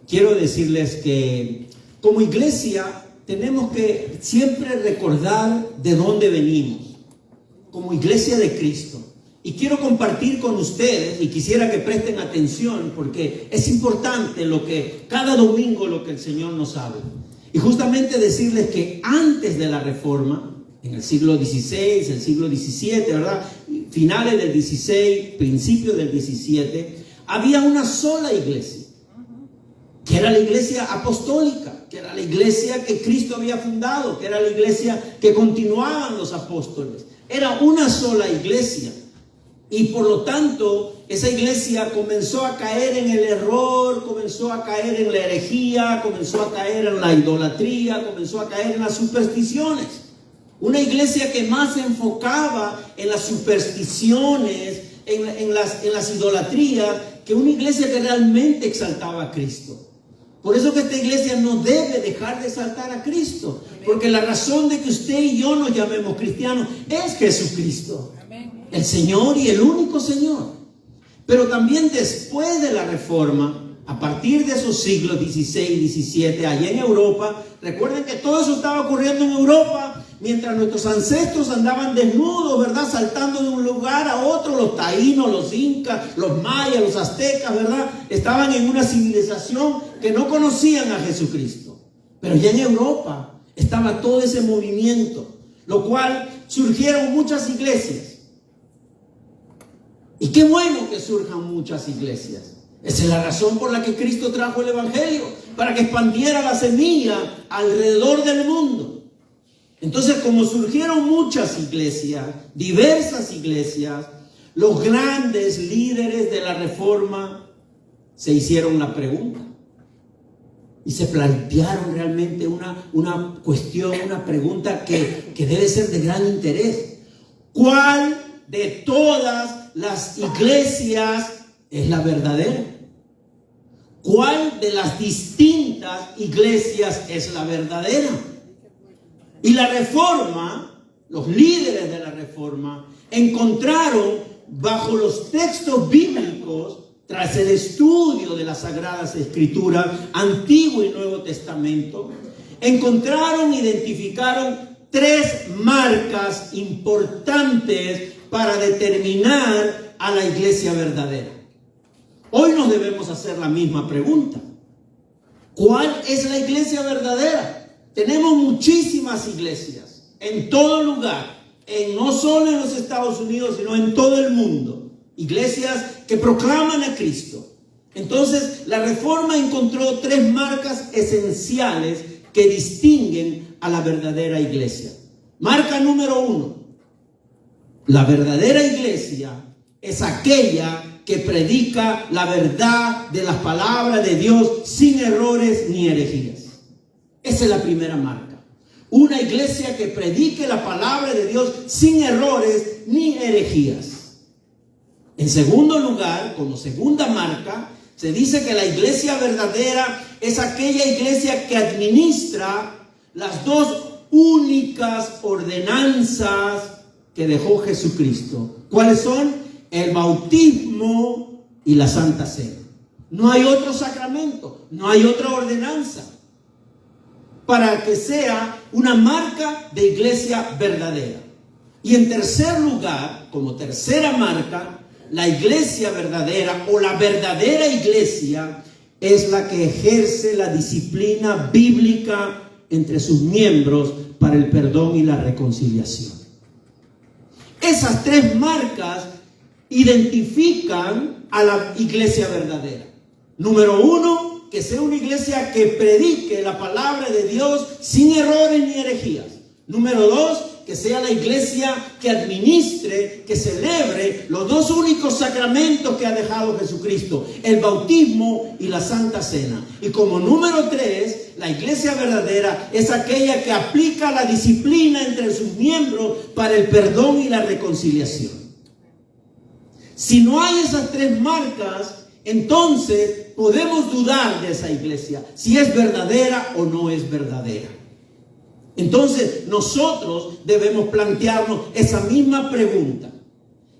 quiero decirles que como iglesia tenemos que siempre recordar de dónde venimos, como iglesia de Cristo. Y quiero compartir con ustedes, y quisiera que presten atención, porque es importante cada domingo lo que el Señor nos habla. Y justamente decirles que antes de la Reforma, en el siglo XVI, el siglo XVII, ¿verdad? Finales del XVI, principios del XVII, había una sola iglesia, que era la iglesia apostólica, que era la iglesia que Cristo había fundado, que era la iglesia que continuaban los apóstoles. Era una sola iglesia. Y por lo tanto, esa iglesia comenzó a caer en el error, comenzó a caer en la herejía, comenzó a caer en la idolatría, comenzó a caer en las supersticiones. Una iglesia que más se enfocaba en las supersticiones, en las idolatrías, que una iglesia que realmente exaltaba a Cristo. Por eso que esta iglesia no debe dejar de exaltar a Cristo, porque la razón de que usted y yo nos llamemos cristianos es Jesucristo, el Señor y el único Señor. Pero también después de la Reforma, a partir de esos siglos XVI, XVII, allá en Europa, recuerden que todo eso estaba ocurriendo en Europa, mientras nuestros ancestros andaban desnudos, ¿verdad? Saltando de un lugar a otro, los taínos, los incas, los mayas, los aztecas, ¿verdad? Estaban en una civilización que no conocían a Jesucristo. Pero ya en Europa estaba todo ese movimiento, lo cual surgieron muchas iglesias. Y qué bueno que surjan muchas iglesias. Esa es la razón por la que Cristo trajo el Evangelio, para que expandiera la semilla alrededor del mundo. Entonces, como surgieron muchas iglesias, diversas iglesias, los grandes líderes de la Reforma se hicieron la pregunta. Y se plantearon realmente una cuestión, una pregunta que debe ser de gran interés. ¿Cuál de todas las iglesias es la verdadera? ¿Cuál de las distintas iglesias es la verdadera? Y la Reforma, los líderes de la Reforma, encontraron bajo los textos bíblicos, tras el estudio de las Sagradas Escrituras, Antiguo y Nuevo Testamento, identificaron 3 marcas importantes para determinar a la iglesia verdadera. Hoy nos debemos hacer la misma pregunta. ¿Cuál es la iglesia verdadera? Tenemos muchísimas iglesias en todo lugar, no solo en los Estados Unidos, sino en todo el mundo. Iglesias que proclaman a Cristo. Entonces, la Reforma encontró 3 marcas esenciales que distinguen a la verdadera iglesia. Marca número 1. La verdadera iglesia es aquella que predica la verdad de las palabras de Dios sin errores ni herejías. Esa es la primera marca. Una iglesia que predique la palabra de Dios sin errores ni herejías. En segundo lugar, como segunda marca, se dice que la iglesia verdadera es aquella iglesia que administra las 2 únicas ordenanzas que dejó Jesucristo. ¿Cuáles son? El bautismo y la Santa Cena. No hay otro sacramento, no hay otra ordenanza para que sea una marca de iglesia verdadera. Y en tercer lugar, como tercera marca, la iglesia verdadera o la verdadera iglesia es la que ejerce la disciplina bíblica entre sus miembros para el perdón y la reconciliación. Esas 3 marcas identifican a la iglesia verdadera. Número 1, que sea una iglesia que predique la palabra de Dios sin errores ni herejías. Número 2, que sea la iglesia que administre, que celebre los 2 únicos sacramentos que ha dejado Jesucristo, el bautismo y la Santa Cena. Y como número 3, la iglesia verdadera es aquella que aplica la disciplina entre sus miembros para el perdón y la reconciliación. Si no hay esas 3 marcas, entonces podemos dudar de esa iglesia, si es verdadera o no es verdadera. Entonces nosotros debemos plantearnos esa misma pregunta.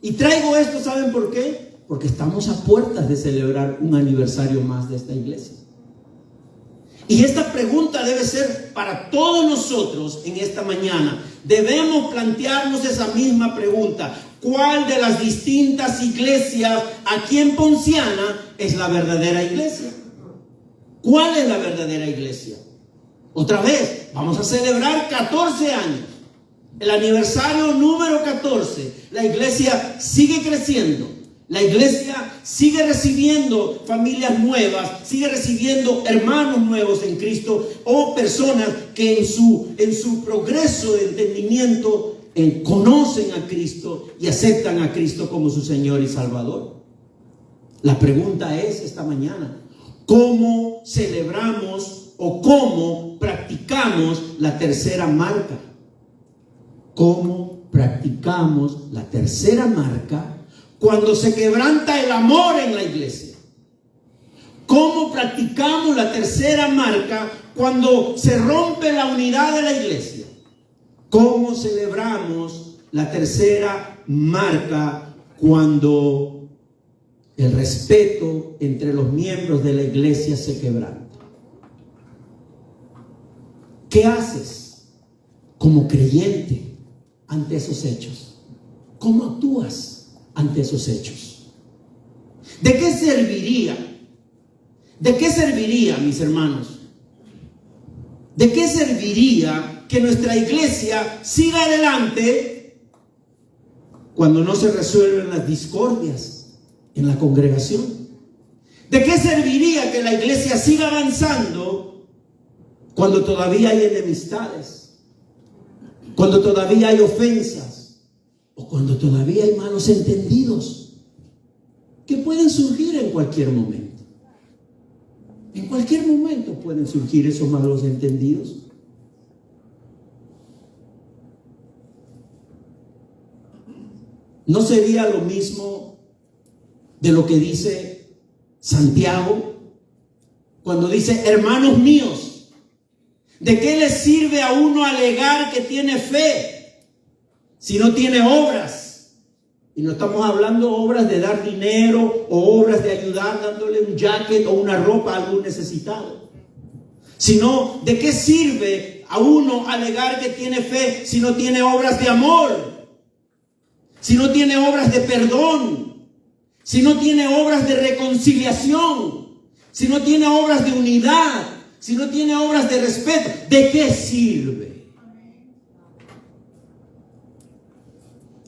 Y traigo esto, ¿saben por qué? Porque estamos a puertas de celebrar un aniversario más de esta iglesia. Y esta pregunta debe ser para todos nosotros en esta mañana. Debemos plantearnos esa misma pregunta. ¿Cuál de las distintas iglesias aquí en Ponciana es la verdadera iglesia? ¿Cuál es la verdadera iglesia? Otra vez, vamos a celebrar 14 años. El aniversario número 14. La iglesia sigue creciendo. La iglesia sigue recibiendo familias nuevas, sigue recibiendo hermanos nuevos en Cristo o personas que en su progreso de entendimiento conocen a Cristo y aceptan a Cristo como su Señor y Salvador. La pregunta es esta mañana, ¿cómo celebramos o cómo practicamos la tercera marca? ¿Cómo practicamos la tercera marca cuando se quebranta el amor en la iglesia? ¿Cómo practicamos la tercera marca cuando se rompe la unidad de la iglesia? ¿Cómo celebramos la tercera marca cuando el respeto entre los miembros de la iglesia se quebranta? ¿Qué haces como creyente ante esos hechos? ¿Cómo actúas ante esos hechos? ¿De qué serviría? ¿De qué serviría, mis hermanos? ¿De qué serviría que nuestra iglesia siga adelante cuando no se resuelven las discordias en la congregación? ¿De qué serviría que la iglesia siga avanzando cuando todavía hay enemistades? Cuando todavía hay ofensas o cuando todavía hay malos entendidos que pueden surgir en cualquier momento. En cualquier momento pueden surgir esos malos entendidos. ¿No sería lo mismo de lo que dice Santiago cuando dice, hermanos míos, ¿de qué le sirve a uno alegar que tiene fe si no tiene obras? Y no estamos hablando obras de dar dinero o obras de ayudar dándole un jacket o una ropa a algún necesitado. Sino, ¿de qué sirve a uno alegar que tiene fe si no tiene obras de amor? Si no tiene obras de perdón, si no tiene obras de reconciliación, si no tiene obras de unidad, si no tiene obras de respeto, ¿de qué sirve?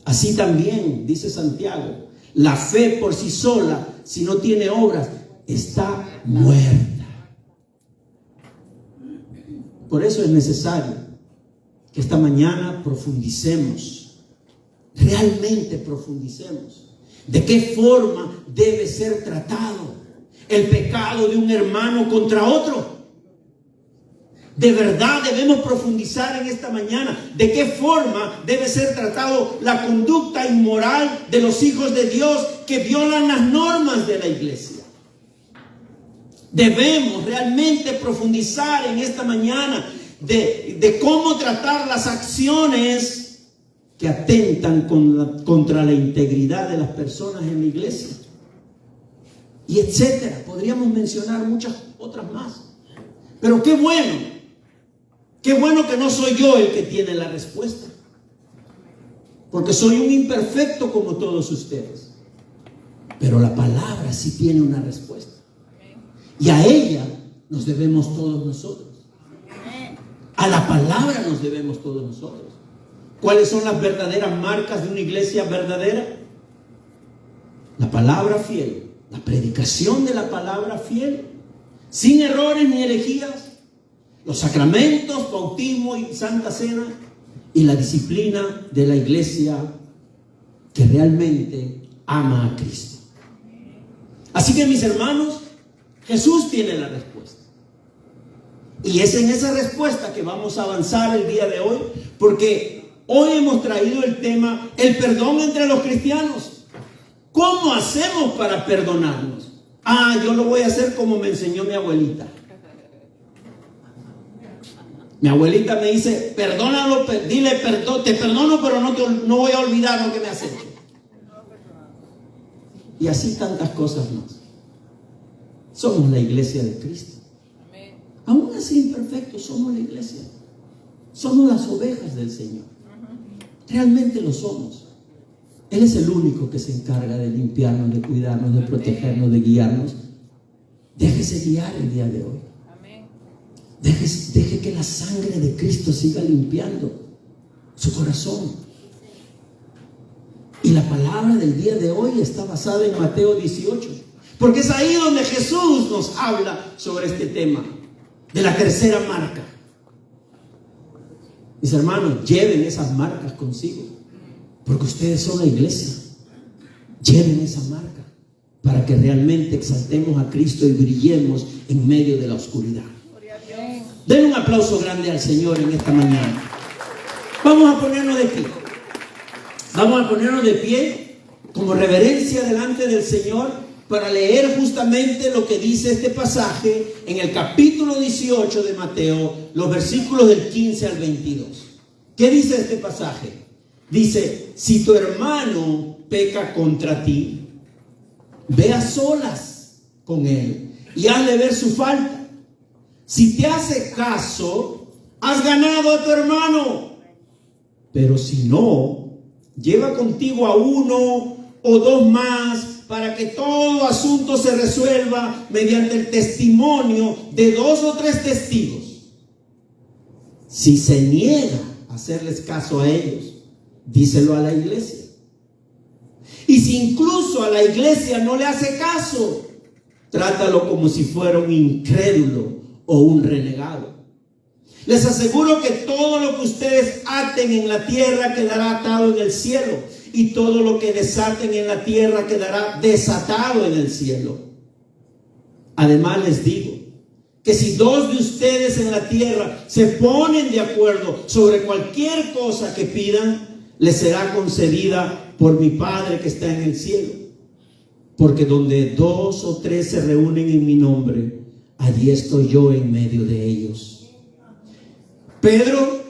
Así también, dice Santiago, la fe por sí sola, si no tiene obras, está muerta. Por eso es necesario que esta mañana profundicemos, realmente profundicemos. ¿De qué forma debe ser tratado el pecado de un hermano contra otro? De verdad debemos profundizar en esta mañana. ¿De qué forma debe ser tratado la conducta inmoral de los hijos de Dios que violan las normas de la iglesia? Debemos realmente profundizar en esta mañana de cómo tratar las acciones que atentan contra la integridad de las personas en la iglesia. Y etcétera. Podríamos mencionar muchas otras más. Pero qué bueno que no soy yo el que tiene la respuesta. Porque soy un imperfecto como todos ustedes. Pero la palabra sí tiene una respuesta. Y a ella nos debemos todos nosotros. A la palabra nos debemos todos nosotros. ¿Cuáles son las verdaderas marcas de una iglesia verdadera? La palabra fiel, la predicación de la palabra fiel, sin errores ni herejías, los sacramentos, bautismo y santa cena, y la disciplina de la iglesia que realmente ama a Cristo. Así que, mis hermanos, Jesús tiene la respuesta. Y es en esa respuesta que vamos a avanzar el día de hoy, porque hoy hemos traído el tema, el perdón entre los cristianos. ¿Cómo hacemos para perdonarnos? Yo lo voy a hacer como me enseñó mi abuelita. Mi abuelita me dice, perdónalo, dile perdón, te perdono, pero no voy a olvidar lo que me has hecho. Y así tantas cosas más. Somos la iglesia de Cristo. Aún así imperfectos, somos la iglesia. Somos las ovejas del Señor. Realmente lo somos. Él es el único que se encarga de limpiarnos, de cuidarnos, de protegernos, de guiarnos. Déjese guiar el día de hoy. Deje que la sangre de Cristo siga limpiando su corazón. Y la palabra del día de hoy está basada en Mateo 18, porque es ahí donde Jesús nos habla sobre este tema de la tercera marca. Mis hermanos, lleven esas marcas consigo, porque ustedes son la iglesia. Lleven esa marca para que realmente exaltemos a Cristo y brillemos en medio de la oscuridad. Den un aplauso grande al Señor en esta mañana. Vamos a ponernos de pie. Vamos a ponernos de pie como reverencia delante del Señor para leer justamente lo que dice este pasaje en el capítulo 18 de Mateo, los versículos del 15 al 22. ¿Qué dice este pasaje? Dice: si tu hermano peca contra ti, ve a solas con él y hazle ver su falta. Si te hace caso, has ganado a tu hermano. Pero si no, lleva contigo a uno o dos más, para que todo asunto se resuelva mediante el testimonio de 2 o 3 testigos. Si se niega a hacerles caso a ellos, díselo a la iglesia. Y si incluso a la iglesia no le hace caso, trátalo como si fuera un incrédulo o un renegado. Les aseguro que todo lo que ustedes aten en la tierra quedará atado en el cielo, y todo lo que desaten en la tierra quedará desatado en el cielo. Además les digo que si 2 de ustedes en la tierra se ponen de acuerdo sobre cualquier cosa que pidan, les será concedida por mi Padre que está en el cielo. Porque donde 2 o 3 se reúnen en mi nombre, allí estoy yo en medio de ellos. Pedro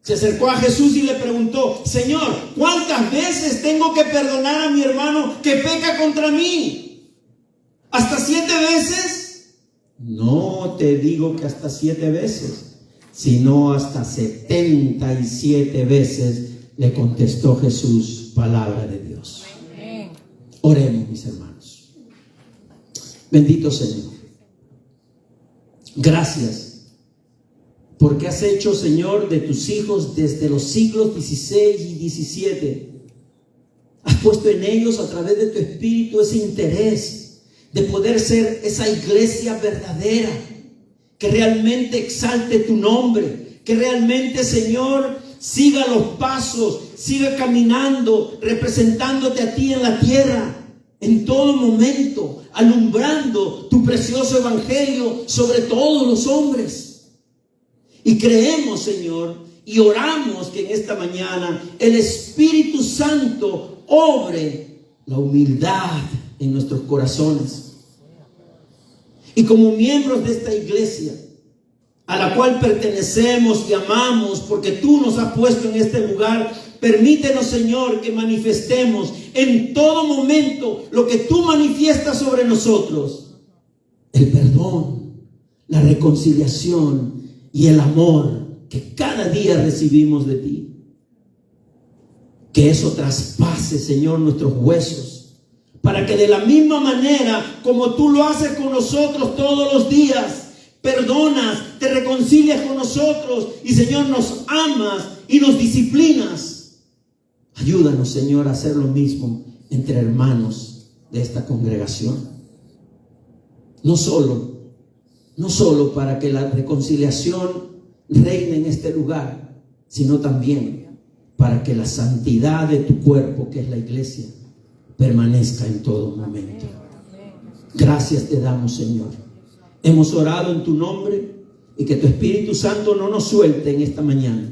se acercó a Jesús y le preguntó: Señor, ¿cuántas veces tengo que perdonar a mi hermano que peca contra mí? ¿Hasta 7 veces? No te digo que hasta 7 veces, sino hasta 77 veces, le contestó Jesús, palabra de Dios. Oremos, mis hermanos. Bendito Señor, gracias porque has hecho, Señor, de tus hijos desde los siglos XVI y XVII. Has puesto en ellos a través de tu Espíritu ese interés de poder ser esa iglesia verdadera, que realmente exalte tu nombre, que realmente, Señor, siga los pasos, siga caminando, representándote a ti en la tierra, en todo momento, alumbrando tu precioso evangelio sobre todos los hombres. Y creemos, Señor, y oramos que en esta mañana el Espíritu Santo obre la humildad en nuestros corazones. Y como miembros de esta iglesia, a la cual pertenecemos y amamos, porque tú nos has puesto en este lugar, permítenos, Señor, que manifestemos en todo momento lo que tú manifiestas sobre nosotros: el perdón, la reconciliación y el amor que cada día recibimos de ti. Que eso traspase, Señor, nuestros huesos, para que de la misma manera como tú lo haces con nosotros todos los días, perdonas, te reconcilias con nosotros y, Señor, nos amas y nos disciplinas. Ayúdanos, Señor, a hacer lo mismo entre hermanos de esta congregación. No solo para que la reconciliación reine en este lugar, sino también para que la santidad de tu cuerpo, que es la iglesia, permanezca en todo momento. Gracias te damos, Señor. Hemos orado en tu nombre, y que tu Espíritu Santo no nos suelte en esta mañana.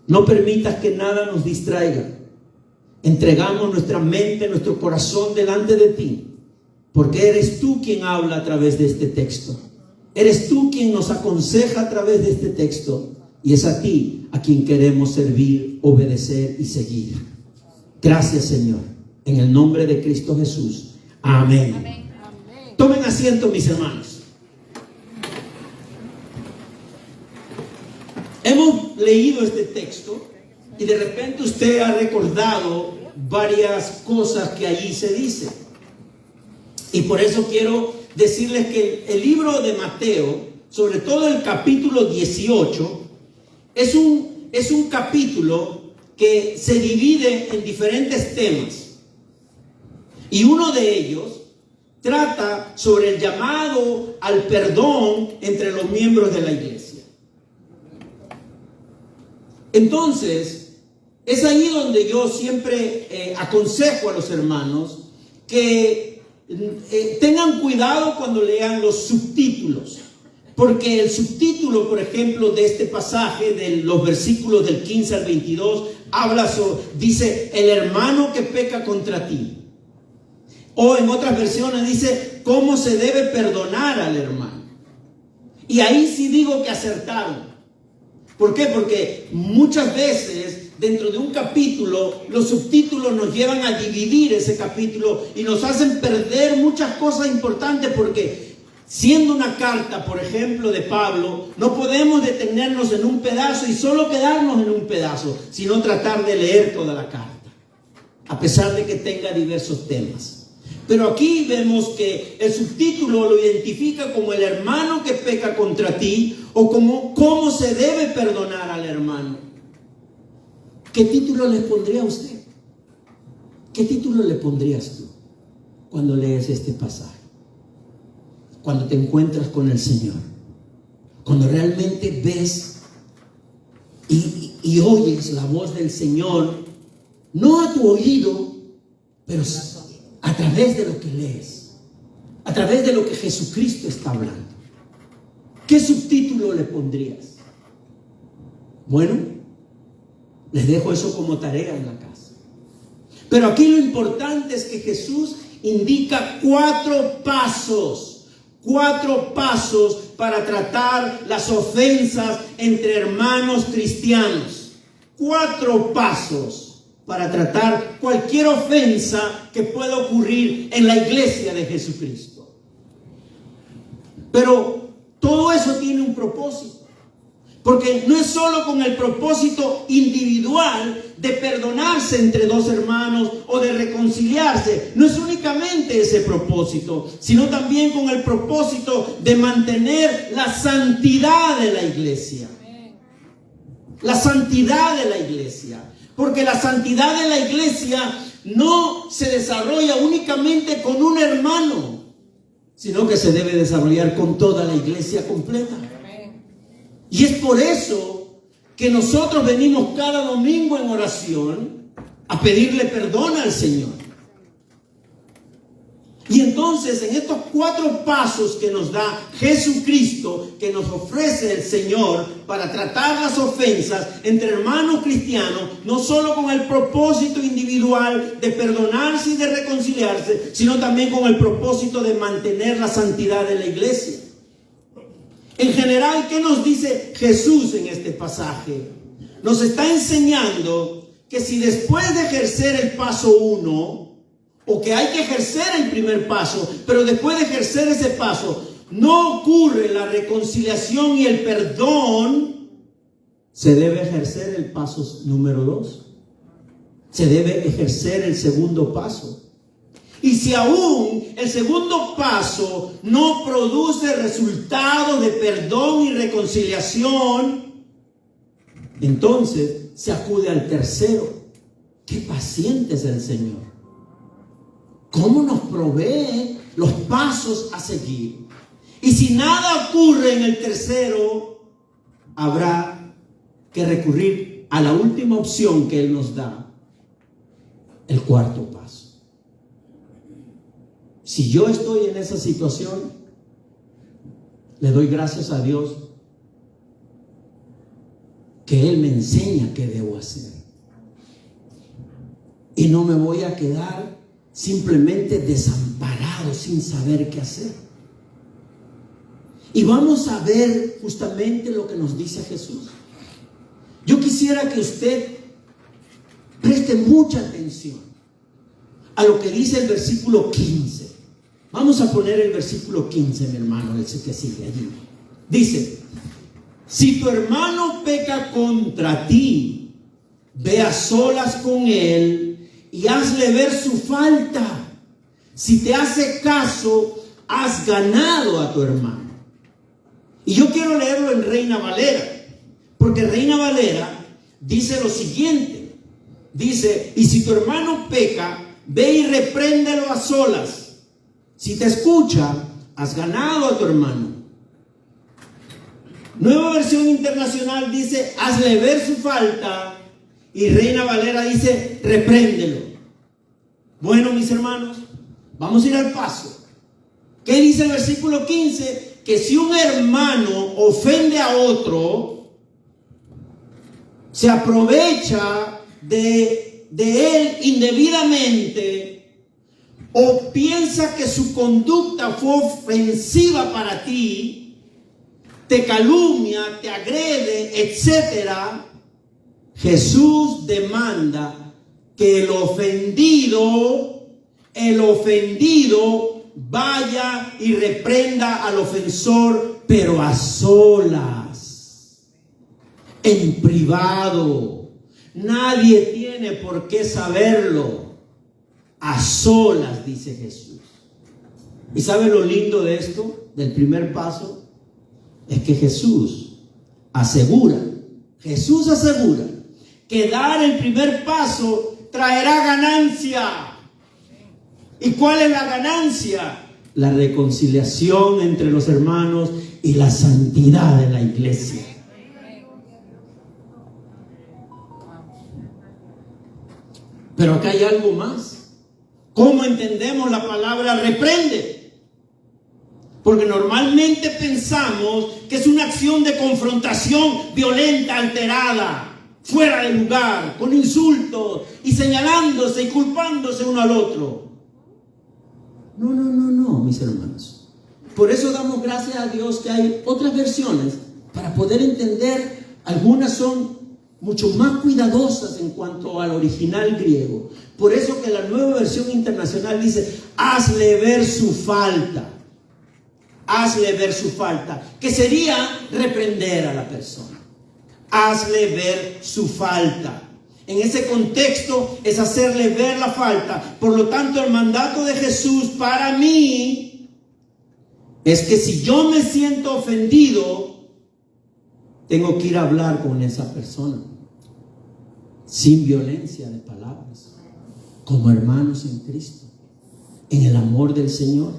No permitas que nada nos distraiga. Entregamos nuestra mente, nuestro corazón delante de ti, porque eres tú quien habla a través de este texto. Eres tú quien nos aconseja a través de este texto, y es a ti a quien queremos servir, obedecer y seguir. Gracias, Señor, en el nombre de Cristo Jesús. Amén. Amén. Tomen asiento, mis hermanos. Hemos leído este texto y de repente usted ha recordado varias cosas que allí se dice. Y por eso quiero decirles que el libro de Mateo, sobre todo el capítulo 18, es un capítulo que se divide en diferentes temas. Y uno de ellos trata sobre el llamado al perdón entre los miembros de la iglesia. Entonces, es ahí donde yo siempre aconsejo a los hermanos que tengan cuidado cuando lean los subtítulos. Porque el subtítulo, por ejemplo, de este pasaje, de los versículos del 15 al 22, dice, el hermano que peca contra ti. O en otras versiones dice, cómo se debe perdonar al hermano. Y ahí sí digo que acertaron. ¿Por qué? Porque muchas veces dentro de un capítulo los subtítulos nos llevan a dividir ese capítulo y nos hacen perder muchas cosas importantes, porque siendo una carta, por ejemplo, de Pablo, no podemos detenernos en un pedazo y solo quedarnos en un pedazo, sino tratar de leer toda la carta, a pesar de que tenga diversos temas. Pero aquí vemos que el subtítulo lo identifica como el hermano que peca contra ti, o como cómo se debe perdonar al hermano. ¿Qué título le pondría a usted? ¿Qué título le pondrías tú cuando lees este pasaje? Cuando te encuentras con el Señor, cuando realmente ves y oyes la voz del Señor, no a tu oído, pero a través de lo que lees, a través de lo que Jesucristo está hablando. ¿Qué subtítulo le pondrías? Bueno, les dejo eso como tarea en la casa. Pero aquí lo importante es que Jesús indica 4 pasos para tratar las ofensas entre hermanos cristianos. 4 pasos para tratar cualquier ofensa que pueda ocurrir en la iglesia de Jesucristo. Pero todo eso tiene un propósito, porque no es solo con el propósito individual de perdonarse entre 2 hermanos o de reconciliarse. No es únicamente ese propósito, sino también con el propósito de mantener la santidad de la iglesia. La santidad de la iglesia. Porque la santidad de la iglesia no se desarrolla únicamente con un hermano, sino que se debe desarrollar con toda la iglesia completa. Y es por eso que nosotros venimos cada domingo en oración a pedirle perdón al Señor. Y entonces en estos 4 pasos que nos da Jesucristo, que nos ofrece el Señor para tratar las ofensas entre hermanos cristianos, no solo con el propósito individual de perdonarse y de reconciliarse, sino también con el propósito de mantener la santidad de la iglesia. En general, ¿qué nos dice Jesús en este pasaje? Nos está enseñando que si después de ejercer el paso 1, o que hay que ejercer el primer paso, pero después de ejercer ese paso no ocurre la reconciliación y el perdón, se debe ejercer el paso número 2. Se debe ejercer el segundo paso. Y si aún el segundo paso no produce resultados de perdón y reconciliación, entonces se acude al tercero. Qué paciente es el Señor. ¿Cómo nos provee los pasos a seguir? Y si nada ocurre en el tercero, habrá que recurrir a la última opción que Él nos da, el cuarto paso. Si yo estoy en esa situación, le doy gracias a Dios que Él me enseña qué debo hacer. Y no me voy a quedar simplemente desamparado sin saber qué hacer. Y vamos a ver justamente lo que nos dice Jesús. Yo quisiera que usted preste mucha atención a lo que dice el versículo 15. Vamos a poner el versículo 15, mi hermano, ese que sigue allí. Dice, Si tu hermano peca contra ti, ve a solas con él y hazle ver su falta. Si te hace caso, has ganado a tu hermano. Y yo quiero leerlo en Reina Valera, porque Reina Valera dice lo siguiente. Dice, y si tu hermano peca, ve y repréndelo a solas. Si te escucha, has ganado a tu hermano. Nueva Versión Internacional dice, hazle ver su falta. Y Reina Valera dice, repréndelo. Bueno, mis hermanos, vamos a ir al paso. ¿Qué dice el versículo 15? Que si un hermano ofende a otro, se aprovecha de él indebidamente, o piensa que su conducta fue ofensiva para ti, te calumnia, te agrede, etcétera, Jesús demanda que el ofendido vaya y reprenda al ofensor, pero a solas, en privado. Nadie tiene por qué saberlo. A solas, dice Jesús. ¿Y sabe lo lindo de esto, del primer paso? Es que Jesús asegura que dar el primer paso traerá ganancia. ¿Y cuál es la ganancia? La reconciliación entre los hermanos y la santidad de la iglesia. Pero acá hay algo más. ¿Cómo entendemos la palabra reprende? Porque normalmente pensamos que es una acción de confrontación violenta, alterada, fuera de lugar, con insultos y señalándose y culpándose uno al otro. No, mis hermanos. Por eso damos gracias a Dios que hay otras versiones para poder entender. Algunas son mucho más cuidadosas en cuanto al original griego. Por eso que la Nueva Versión Internacional dice, hazle ver su falta. Hazle ver su falta, que sería reprender a la persona. Hazle ver su falta. En ese contexto es hacerle ver la falta. Por lo tanto, el mandato de Jesús para mí es que si yo me siento ofendido, tengo que ir a hablar con esa persona sin violencia de palabras, como hermanos en Cristo, en el amor del Señor,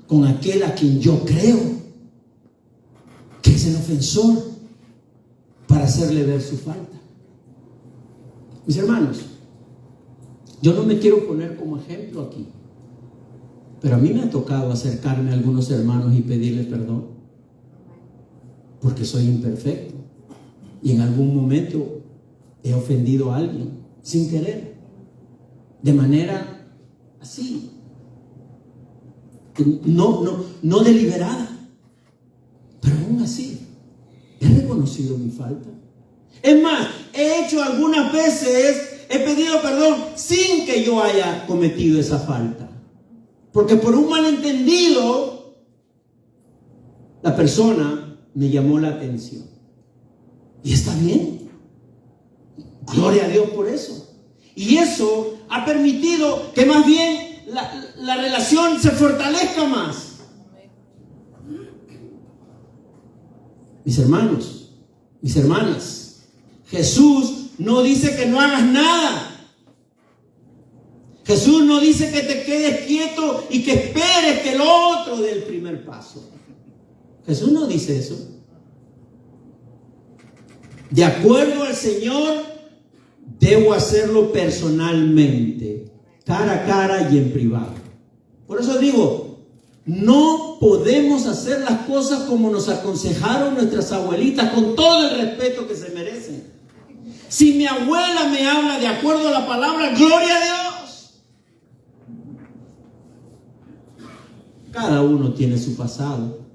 con aquel a quien yo creo que es el ofensor, para hacerle ver su falta. Mis hermanos, yo no me quiero poner como ejemplo aquí, pero a mí me ha tocado acercarme a algunos hermanos y pedirles perdón, porque soy imperfecto y en algún momento he ofendido a alguien sin querer, de manera así, no deliberada, pero aún así he reconocido mi falta. Es más, he hecho algunas veces, he pedido perdón sin que yo haya cometido esa falta, porque por un malentendido la persona me llamó la atención, y está bien. Gloria a Dios por eso. Y eso ha permitido que más bien la relación se fortalezca más. Mis hermanos, mis hermanas, Jesús no dice que no hagas nada. Jesús no dice que te quedes quieto y que esperes que el otro dé el primer paso. Jesús no dice eso. De acuerdo al Señor, debo hacerlo personalmente, cara a cara y en privado. Por eso digo, no podemos hacer las cosas como nos aconsejaron nuestras abuelitas, con todo el respeto que se merecen. Si mi abuela me habla de acuerdo a la palabra, gloria a Dios. Cada uno tiene su pasado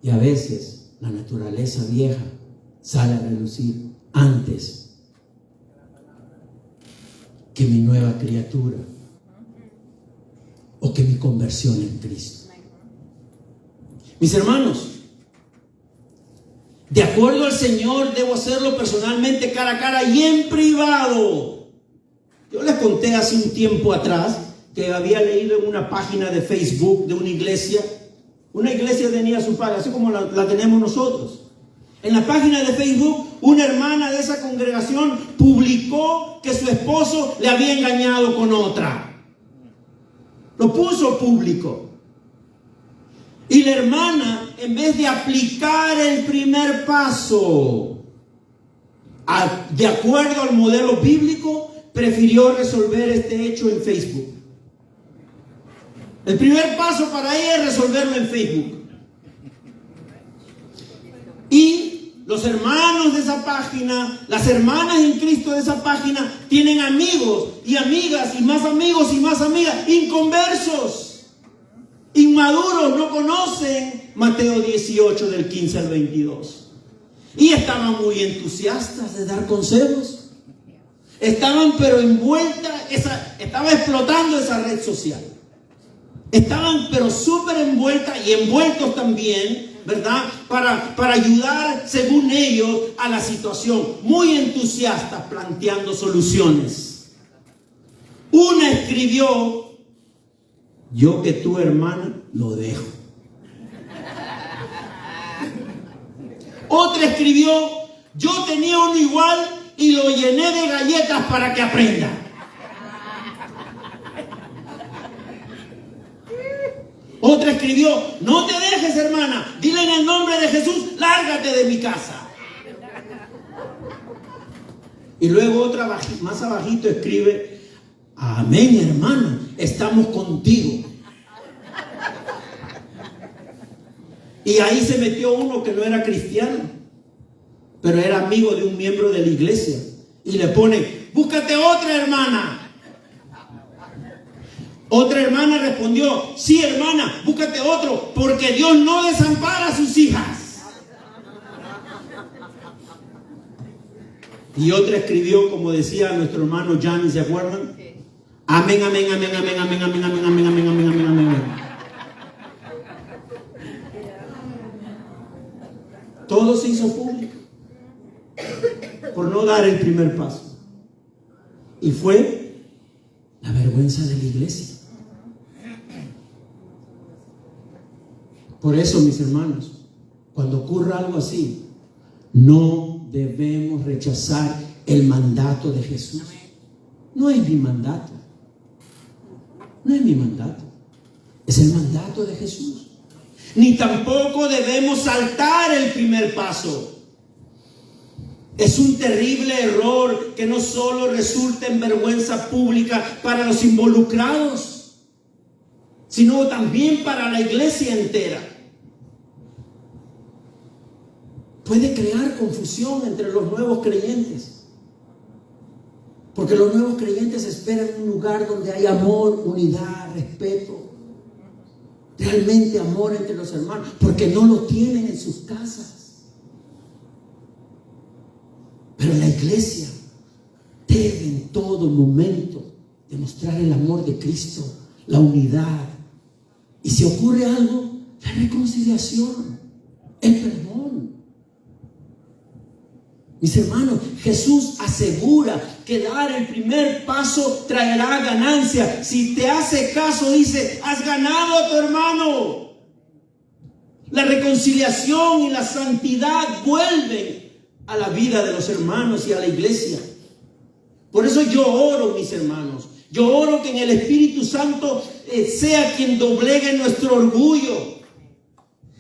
y a veces la naturaleza vieja sale a relucir antes que mi nueva criatura o que mi conversión en Cristo. Mis hermanos, De acuerdo al Señor, debo hacerlo personalmente, cara a cara y en privado. Yo les conté hace un tiempo atrás que había leído en una página de Facebook de una iglesia. Una iglesia tenía su página, así como la tenemos nosotros. En la página de Facebook, una hermana de esa congregación publicó que su esposo le había engañado con otra. Lo puso público. Y la hermana, en vez de aplicar el primer paso de acuerdo al modelo bíblico, prefirió resolver este hecho en Facebook. El primer paso para ella es resolverlo en Facebook. Y los hermanos de esa página, las hermanas en Cristo de esa página, tienen amigos y amigas y más amigos y más amigas, inconversos. Inmaduros, no conocen Mateo 18 del 15 al 22. Y estaban muy entusiastas de dar consejos. Estaban pero estaba explotando esa red social. Estaban pero súper envueltas y envueltos también, ¿verdad? Para ayudar, según ellos, a la situación. Muy entusiastas planteando soluciones. Una escribió: yo que tu hermana lo dejo. Otra escribió: yo tenía uno igual y lo llené de galletas para que aprenda. Otra escribió: no te dejes, hermana, dile en el nombre de Jesús, lárgate de mi casa. Y luego otra más abajito escribe: amén, hermana, estamos contigo. Y ahí se metió uno que no era cristiano, pero era amigo de un miembro de la iglesia, y le pone: búscate otra hermana. Otra hermana respondió: sí, hermana, búscate otro, porque Dios no desampara a sus hijas. Y otra escribió, como decía nuestro hermano Gianni, ¿se acuerdan? Amén, amén, amén, amén, amén, amén, amén, amén, amén, amén, amén, amén. Todo se hizo público por no dar el primer paso. Y fue la vergüenza de la iglesia. Por eso, mis hermanos, cuando ocurra algo así, no debemos rechazar el mandato de Jesús. No es mi mandato. No es mi mandato. Es el mandato de Jesús. Ni tampoco debemos saltar el primer paso. Es un terrible error que no solo resulta en vergüenza pública para los involucrados, sino también para la iglesia entera. Puede crear confusión entre los nuevos creyentes, porque los nuevos creyentes esperan un lugar donde hay amor, unidad, respeto, realmente amor entre los hermanos, porque no lo tienen en sus casas. Pero la iglesia debe en todo momento demostrar el amor de Cristo, la unidad. Y si ocurre algo, la reconciliación, el perdón. Mis hermanos, Jesús asegura que dar el primer paso traerá ganancia. Si te hace caso, dice: has ganado a tu hermano. La reconciliación y la santidad vuelven a la vida de los hermanos y a la iglesia. Por eso yo oro, mis hermanos. Yo oro que en el Espíritu Santo sea quien doblegue nuestro orgullo.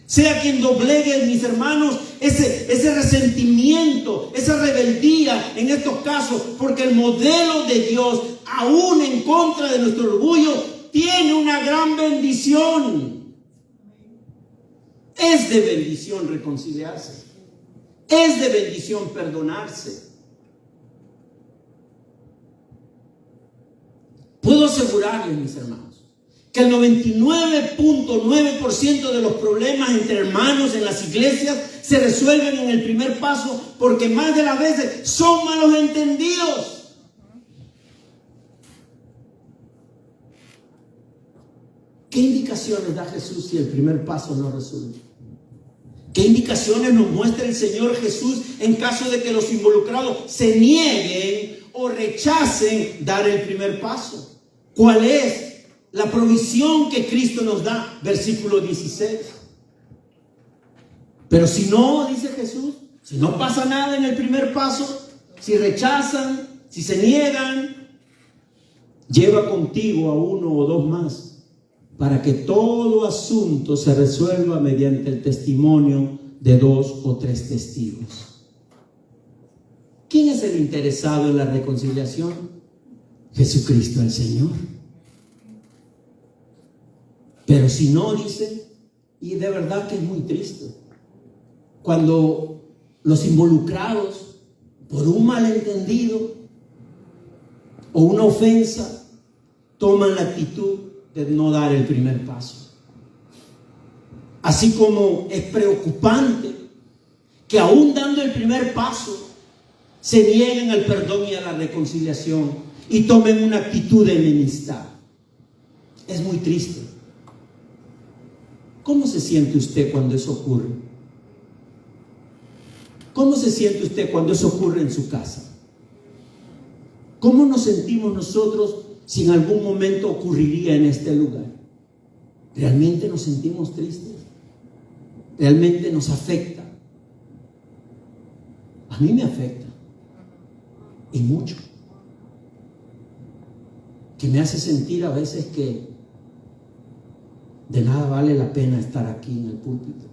Sea quien doblegue, mis hermanos, ese resentimiento, esa rebeldía en estos casos, porque el modelo de Dios, aún en contra de nuestro orgullo, tiene una gran bendición. Es de bendición reconciliarse. Es de bendición perdonarse. Puedo asegurarles, mis hermanos, que el 99.9% de los problemas entre hermanos en las iglesias se resuelven en el primer paso, porque más de las veces son malos entendidos. ¿Qué indicaciones da Jesús si el primer paso no resuelve? ¿Qué indicaciones nos muestra el Señor Jesús en caso de que los involucrados se nieguen o rechacen dar el primer paso? ¿Cuál es la provisión que Cristo nos da? Versículo 16. Pero si no, dice Jesús, si no pasa nada en el primer paso, si rechazan, si se niegan, lleva contigo a uno o dos más, para que todo asunto se resuelva mediante el testimonio de 2 o 3 testigos. ¿Quién es el interesado en la reconciliación? Jesucristo el Señor. Pero si no, dice, y de verdad que es muy triste, cuando los involucrados, por un malentendido o una ofensa, toman la actitud de no dar el primer paso. Así como es preocupante que aún dando el primer paso se nieguen al perdón y a la reconciliación y tomen una actitud de enemistad. Es muy triste. ¿Cómo se siente usted cuando eso ocurre? ¿Cómo se siente usted cuando eso ocurre en su casa? ¿Cómo nos sentimos nosotros si en algún momento ocurriría en este lugar? ¿Realmente nos sentimos tristes? ¿Realmente nos afecta? A mí me afecta, y mucho, que me hace sentir a veces que de nada vale la pena estar aquí en el púlpito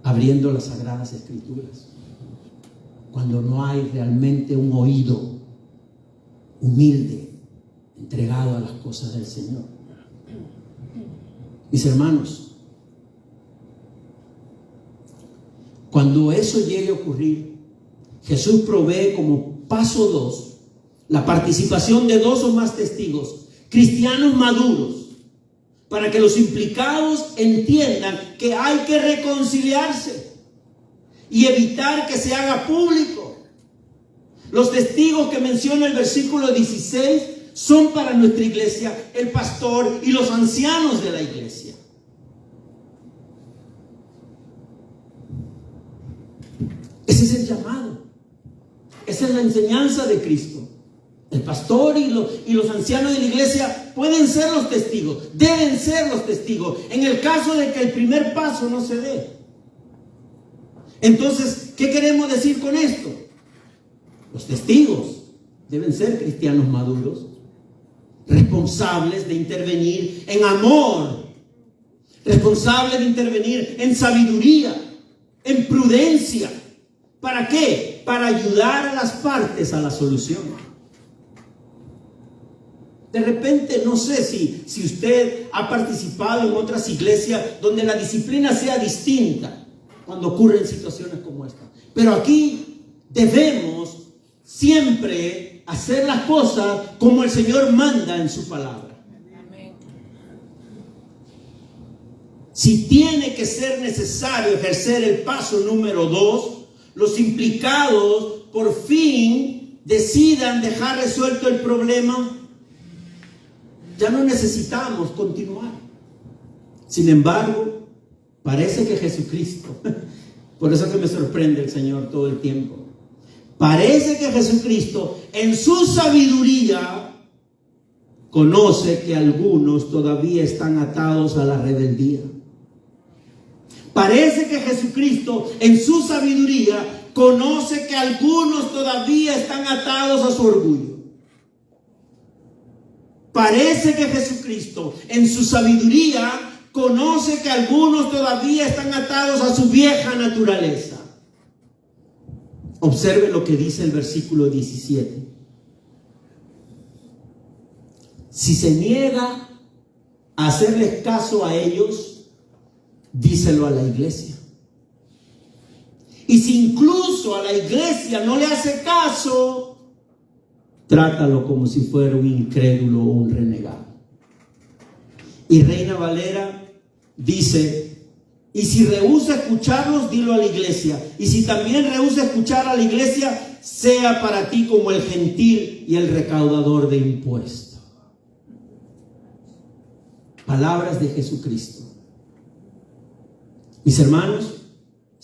abriendo las Sagradas Escrituras cuando no hay realmente un oído humilde entregado a las cosas del Señor. Mis hermanos, cuando eso llegue a ocurrir, Jesús provee como paso 2 la participación de 2 o más testigos, cristianos maduros, para que los implicados entiendan que hay que reconciliarse y evitar que se haga público. Los testigos que menciona el versículo 16 son para nuestra iglesia el pastor y los ancianos de la iglesia. Ese es el llamado. Esa es la enseñanza de Cristo. El pastor y los ancianos de la iglesia pueden ser los testigos, deben ser los testigos, en el caso de que el primer paso no se dé. Entonces, ¿qué queremos decir con esto? Los testigos deben ser cristianos maduros, responsables de intervenir en amor, responsables de intervenir en sabiduría, en prudencia. ¿Para qué? Para ayudar a las partes a la solución. De repente, no sé si usted ha participado en otras iglesias donde la disciplina sea distinta cuando ocurren situaciones como esta. Pero aquí debemos siempre hacer las cosas como el Señor manda en su palabra. Si tiene que ser necesario ejercer el paso número 2, los implicados por fin decidan dejar resuelto el problema, ya no necesitamos continuar. Sin embargo, parece que Jesucristo, por eso que me sorprende el Señor todo el tiempo, parece que Jesucristo en su sabiduría conoce que algunos todavía están atados a la rebeldía. Parece que Jesucristo en su sabiduría conoce que algunos todavía están atados a su orgullo. Parece que Jesucristo en su sabiduría conoce que algunos todavía están atados a su vieja naturaleza. Observe lo que dice el versículo 17. Si se niega a hacerles caso a ellos, díselo a la iglesia. Y si incluso a la iglesia no le hace caso, trátalo como si fuera un incrédulo o un renegado. Y Reina Valera dice: y si rehúsa escucharlos, dilo a la iglesia. Y si también rehúsa escuchar a la iglesia, sea para ti como el gentil y el recaudador de impuestos. Palabras de Jesucristo. Mis hermanos,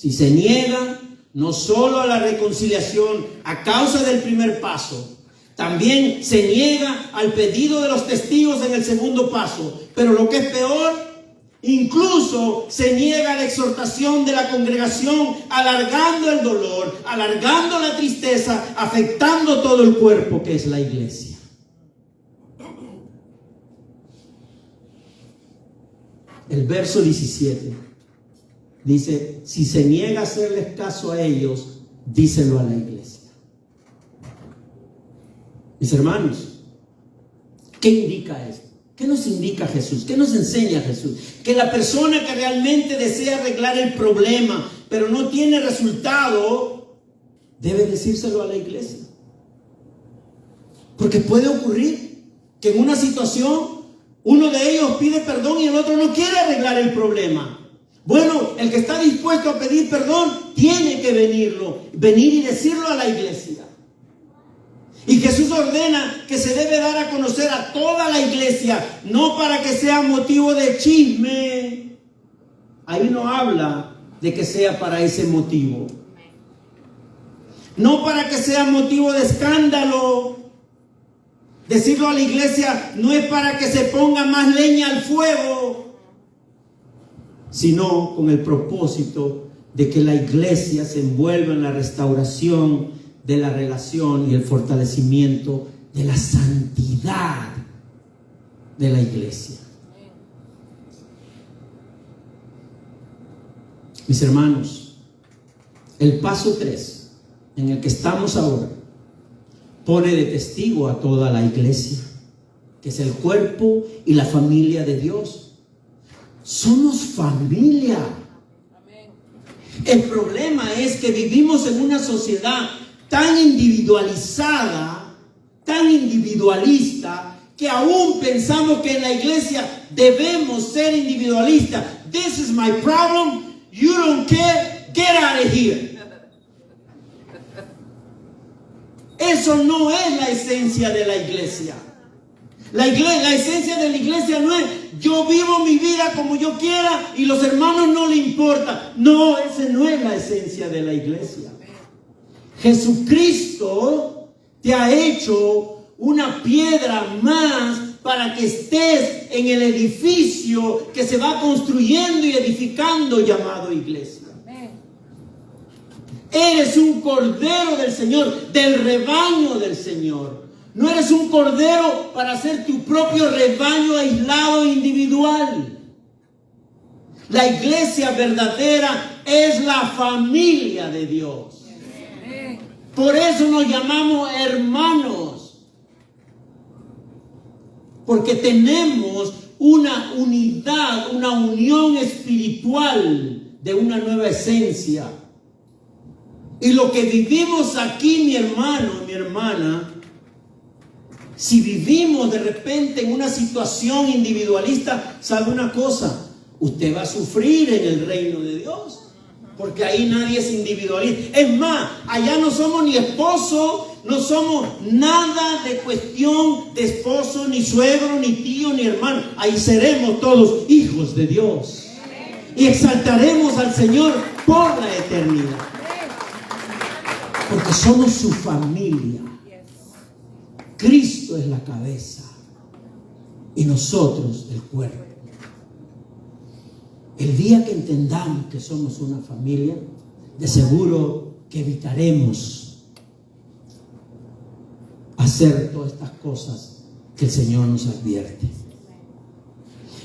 Si se niega no solo a la reconciliación a causa del primer paso, también se niega al pedido de los testigos en el segundo paso. Pero lo que es peor, incluso se niega a la exhortación de la congregación, alargando el dolor, alargando la tristeza, afectando todo el cuerpo que es la iglesia. El verso 17 dice: si se niega a hacerles caso a ellos, díselo a la iglesia. Mis hermanos, ¿qué indica esto? ¿Qué nos indica Jesús? ¿Qué nos enseña Jesús? Que la persona que realmente desea arreglar el problema, pero no tiene resultado, debe decírselo a la iglesia. Porque puede ocurrir que en una situación uno de ellos pide perdón y el otro no quiere arreglar el problema. Bueno, el que está dispuesto a pedir perdón tiene que venir y decirlo a la iglesia. Y Jesús ordena que se debe dar a conocer a toda la iglesia, no para que sea motivo de chisme. Ahí no habla de que sea para ese motivo. No para que sea motivo de escándalo. Decirlo a la iglesia no es para que se ponga más leña al fuego, sino con el propósito de que la iglesia se envuelva en la restauración de la relación y el fortalecimiento de la santidad de la iglesia. Mis hermanos, el paso 3 en el que estamos ahora pone de testigo a toda la iglesia, que es el cuerpo y la familia de Dios. Somos familia. El problema es que vivimos en una sociedad tan individualizada, tan individualista, que aún pensamos que en la iglesia debemos ser individualistas. This is my problem. You don't care. Get out of here. Eso no es la esencia de la iglesia. La esencia de la iglesia no es yo vivo mi vida como yo quiera y los hermanos no le importa. No, esa no es la esencia de la iglesia. Jesucristo te ha hecho una piedra más para que estés en el edificio que se va construyendo y edificando llamado iglesia. Eres un cordero del Señor, del rebaño del Señor. No eres un cordero para hacer tu propio rebaño aislado e individual. La iglesia verdadera es la familia de Dios. Por eso nos llamamos hermanos. Porque tenemos una unidad, una unión espiritual de una nueva esencia. Y lo que vivimos aquí, mi hermano, mi hermana, si vivimos de repente en una situación individualista, ¿sabe una cosa? Usted va a sufrir en el reino de Dios, porque ahí nadie es individualista. Es más, allá no somos ni esposo, no somos nada de cuestión de esposo, ni suegro, ni tío, ni hermano. Ahí seremos todos hijos de Dios y exaltaremos al Señor por la eternidad. Porque somos su familia. Cristo es la cabeza y nosotros el cuerpo. El día que entendamos que somos una familia, de seguro que evitaremos hacer todas estas cosas que el Señor nos advierte.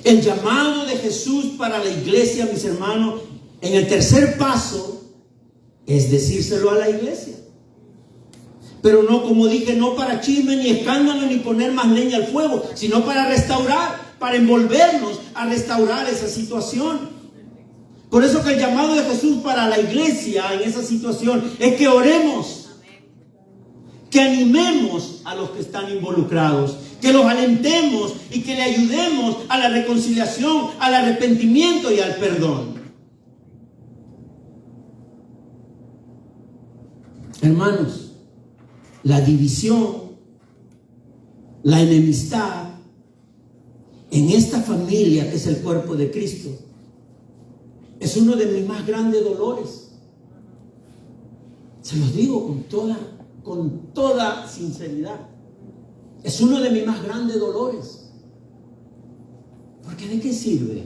El llamado de Jesús para la iglesia, mis hermanos, en el tercer paso, es decírselo a la iglesia. Pero no, como dije, no para chisme, ni escándalo, ni poner más leña al fuego, sino para restaurar, para envolvernos a restaurar esa situación. Por eso que el llamado de Jesús para la iglesia en esa situación es que oremos, que animemos a los que están involucrados, que los alentemos y que le ayudemos a la reconciliación, al arrepentimiento y al perdón. Hermanos, la división, la enemistad en esta familia que es el cuerpo de Cristo es es uno de mis más grandes dolores. Se los digo con toda sinceridad. Es uno de mis más grandes dolores. Porque ¿de qué sirve?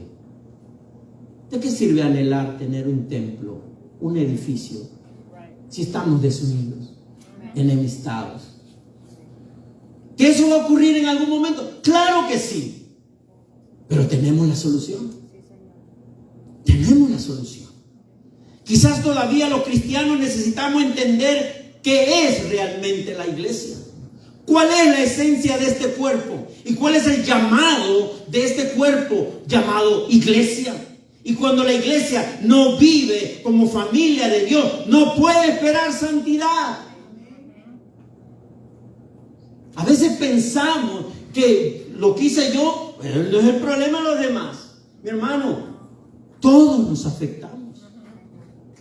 ¿De qué sirve anhelar tener un templo, un edificio, si estamos desunidos, enemistados? ¿Que eso va a ocurrir en algún momento? Claro que sí. Pero tenemos la solución. Tenemos la solución. Quizás todavía los cristianos necesitamos entender qué es realmente la iglesia. ¿Cuál es la esencia de este cuerpo? ¿Y cuál es el llamado de este cuerpo llamado iglesia? Y cuando la iglesia no vive como familia de Dios, no puede esperar santidad. A veces pensamos que lo que hice yo no es el problema de los demás. Mi hermano, todos nos afectamos.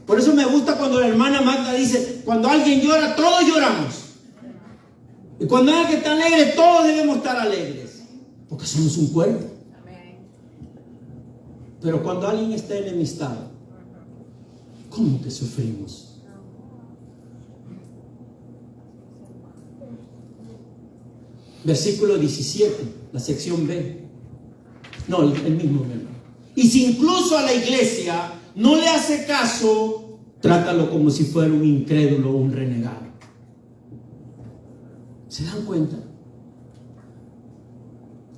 Por eso me gusta cuando la hermana Magda dice, cuando alguien llora, todos lloramos. Y cuando hay alguien que está alegre, todos debemos estar alegres. Porque somos un cuerpo. Pero cuando alguien está enemistado, ¿cómo que sufrimos? Versículo 17, la sección B. No, el mismo, mi hermano. Y si incluso a la iglesia no le hace caso, trátalo como si fuera un incrédulo o un renegado. ¿Se dan cuenta?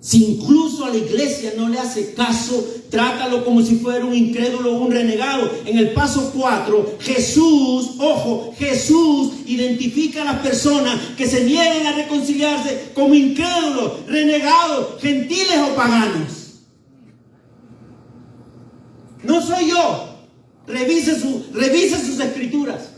Si incluso a la iglesia no le hace caso, trátalo como si fuera un incrédulo o un renegado. En el paso 4, Jesús identifica a las personas que se niegan a reconciliarse como incrédulos, renegados, gentiles o paganos. No soy yo. Revise sus escrituras.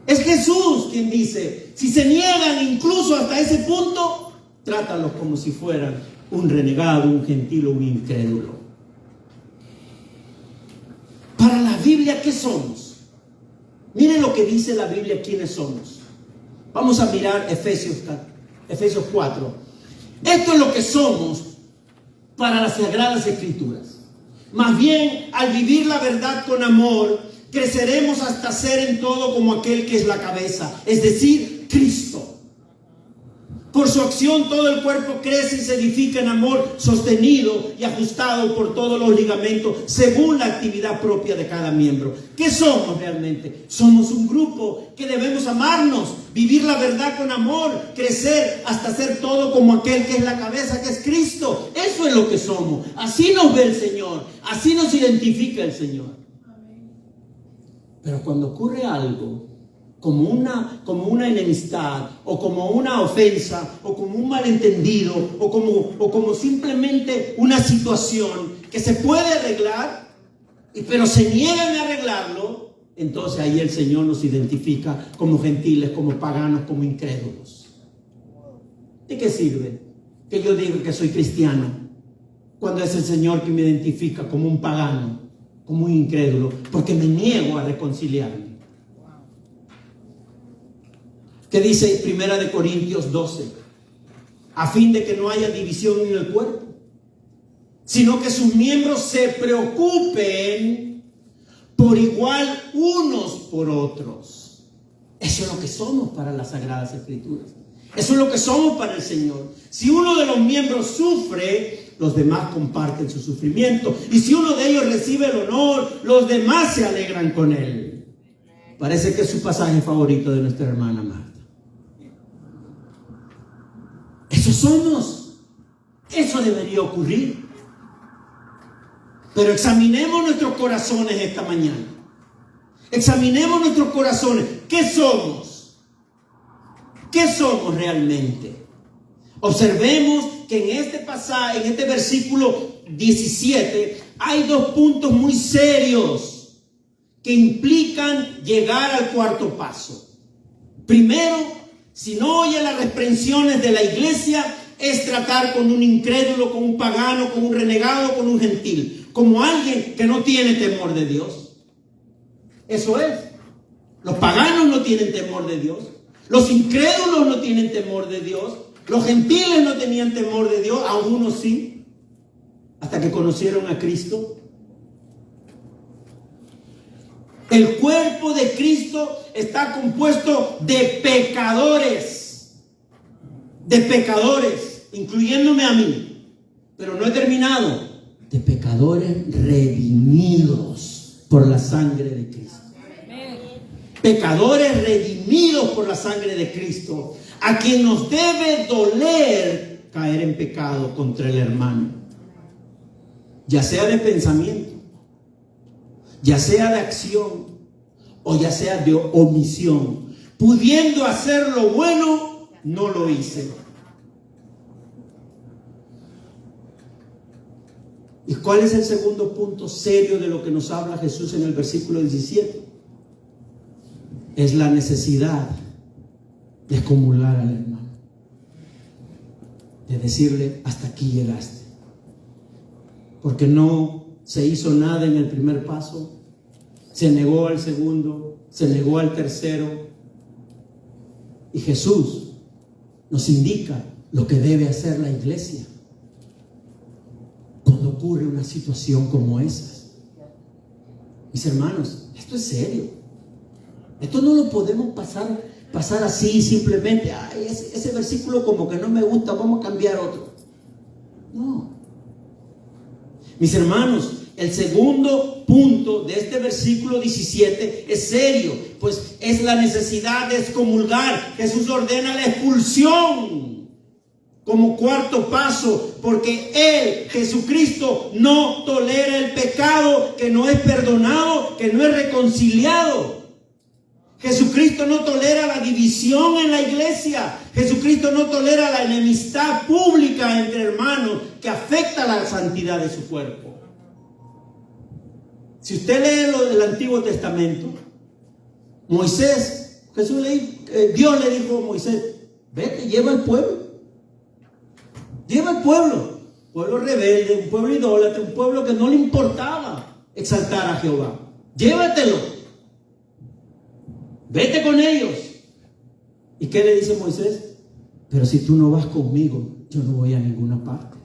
Es Jesús quien dice, si se niegan incluso hasta ese punto, trátalos como si fueran un renegado, un gentil o un incrédulo. Para la Biblia, ¿qué somos? Miren lo que dice la Biblia, ¿quiénes somos? Vamos a mirar Efesios 4. Esto es lo que somos para las Sagradas Escrituras. Más bien, al vivir la verdad con amor, creceremos hasta ser en todo como aquel que es la cabeza, es decir, Cristo. Por su acción todo el cuerpo crece y se edifica en amor, sostenido y ajustado por todos los ligamentos, según la actividad propia de cada miembro. ¿Qué somos realmente? Somos un grupo que debemos amarnos, vivir la verdad con amor, crecer hasta ser todo como aquel que es la cabeza, que es Cristo. Eso es lo que somos. Así nos ve el Señor, así nos identifica el Señor. Pero cuando ocurre algo como una enemistad, o como una ofensa, o como un malentendido, o como simplemente una situación que se puede arreglar, pero se niegan a arreglarlo, entonces ahí el Señor nos identifica como gentiles, como paganos, como incrédulos. ¿De qué sirve que yo diga que soy cristiano cuando es el Señor que me identifica como un pagano, como un incrédulo, porque me niego a reconciliarme? ¿Qué dice 1 Corintios 12? A fin de que no haya división en el cuerpo, sino que sus miembros se preocupen por igual unos por otros. Eso es lo que somos para las Sagradas Escrituras. Eso es lo que somos para el Señor. Si uno de los miembros sufre, los demás comparten su sufrimiento. Y si uno de ellos recibe el honor, los demás se alegran con él. Parece que es su pasaje favorito de nuestra hermana Marta. Eso somos. Eso debería ocurrir. Pero examinemos nuestros corazones esta mañana. Examinemos nuestros corazones. ¿Qué somos? ¿Qué somos realmente? Observemos que en este pasaje, en este versículo 17, hay dos puntos muy serios que implican llegar al cuarto paso. Primero, si no oye las reprensiones de la iglesia, es tratar con un incrédulo, con un pagano, con un renegado, con un gentil, como alguien que no tiene temor de Dios. Eso es. Los paganos no tienen temor de Dios. Los incrédulos no tienen temor de Dios. Los gentiles no tenían temor de Dios, algunos sí, hasta que conocieron a Cristo. El cuerpo de Cristo está compuesto de pecadores, incluyéndome a mí. Pero no he terminado. De pecadores redimidos por la sangre de Cristo. Pecadores redimidos por la sangre de Cristo, a quien nos debe doler caer en pecado contra el hermano, ya sea de pensamiento, ya sea de acción o ya sea de omisión. Pudiendo hacer lo bueno, no lo hice. ¿Y cuál es el segundo punto serio de lo que nos habla Jesús en el versículo 17? Es la necesidad de comulgar al hermano, de decirle: hasta aquí llegaste, porque no se hizo nada en el primer paso, se negó al segundo, se negó al tercero. Y Jesús nos indica lo que debe hacer la iglesia cuando ocurre una situación como esa. Mis hermanos, esto es serio. Esto no lo podemos pasar así simplemente. Ay, ese versículo como que no me gusta, vamos a cambiar otro. No. Mis hermanos, el segundo punto de este versículo 17 es serio, pues es la necesidad de excomulgar. Jesús ordena la expulsión como cuarto paso, porque Él, Jesucristo, no tolera el pecado que no es perdonado, que no es reconciliado. Jesucristo no tolera la división en la iglesia. Jesucristo no tolera la enemistad pública entre hermanos que afecta la santidad de su cuerpo. Si usted lee lo del Antiguo Testamento, Moisés, Dios le dijo a Moisés: vete, lleva al pueblo. Lleva al pueblo. Pueblo rebelde, un pueblo idólatra, un pueblo que no le importaba exaltar a Jehová. Llévatelo. Vete con ellos. ¿Y qué le dice Moisés? Pero si tú no vas conmigo, yo no voy a ninguna parte.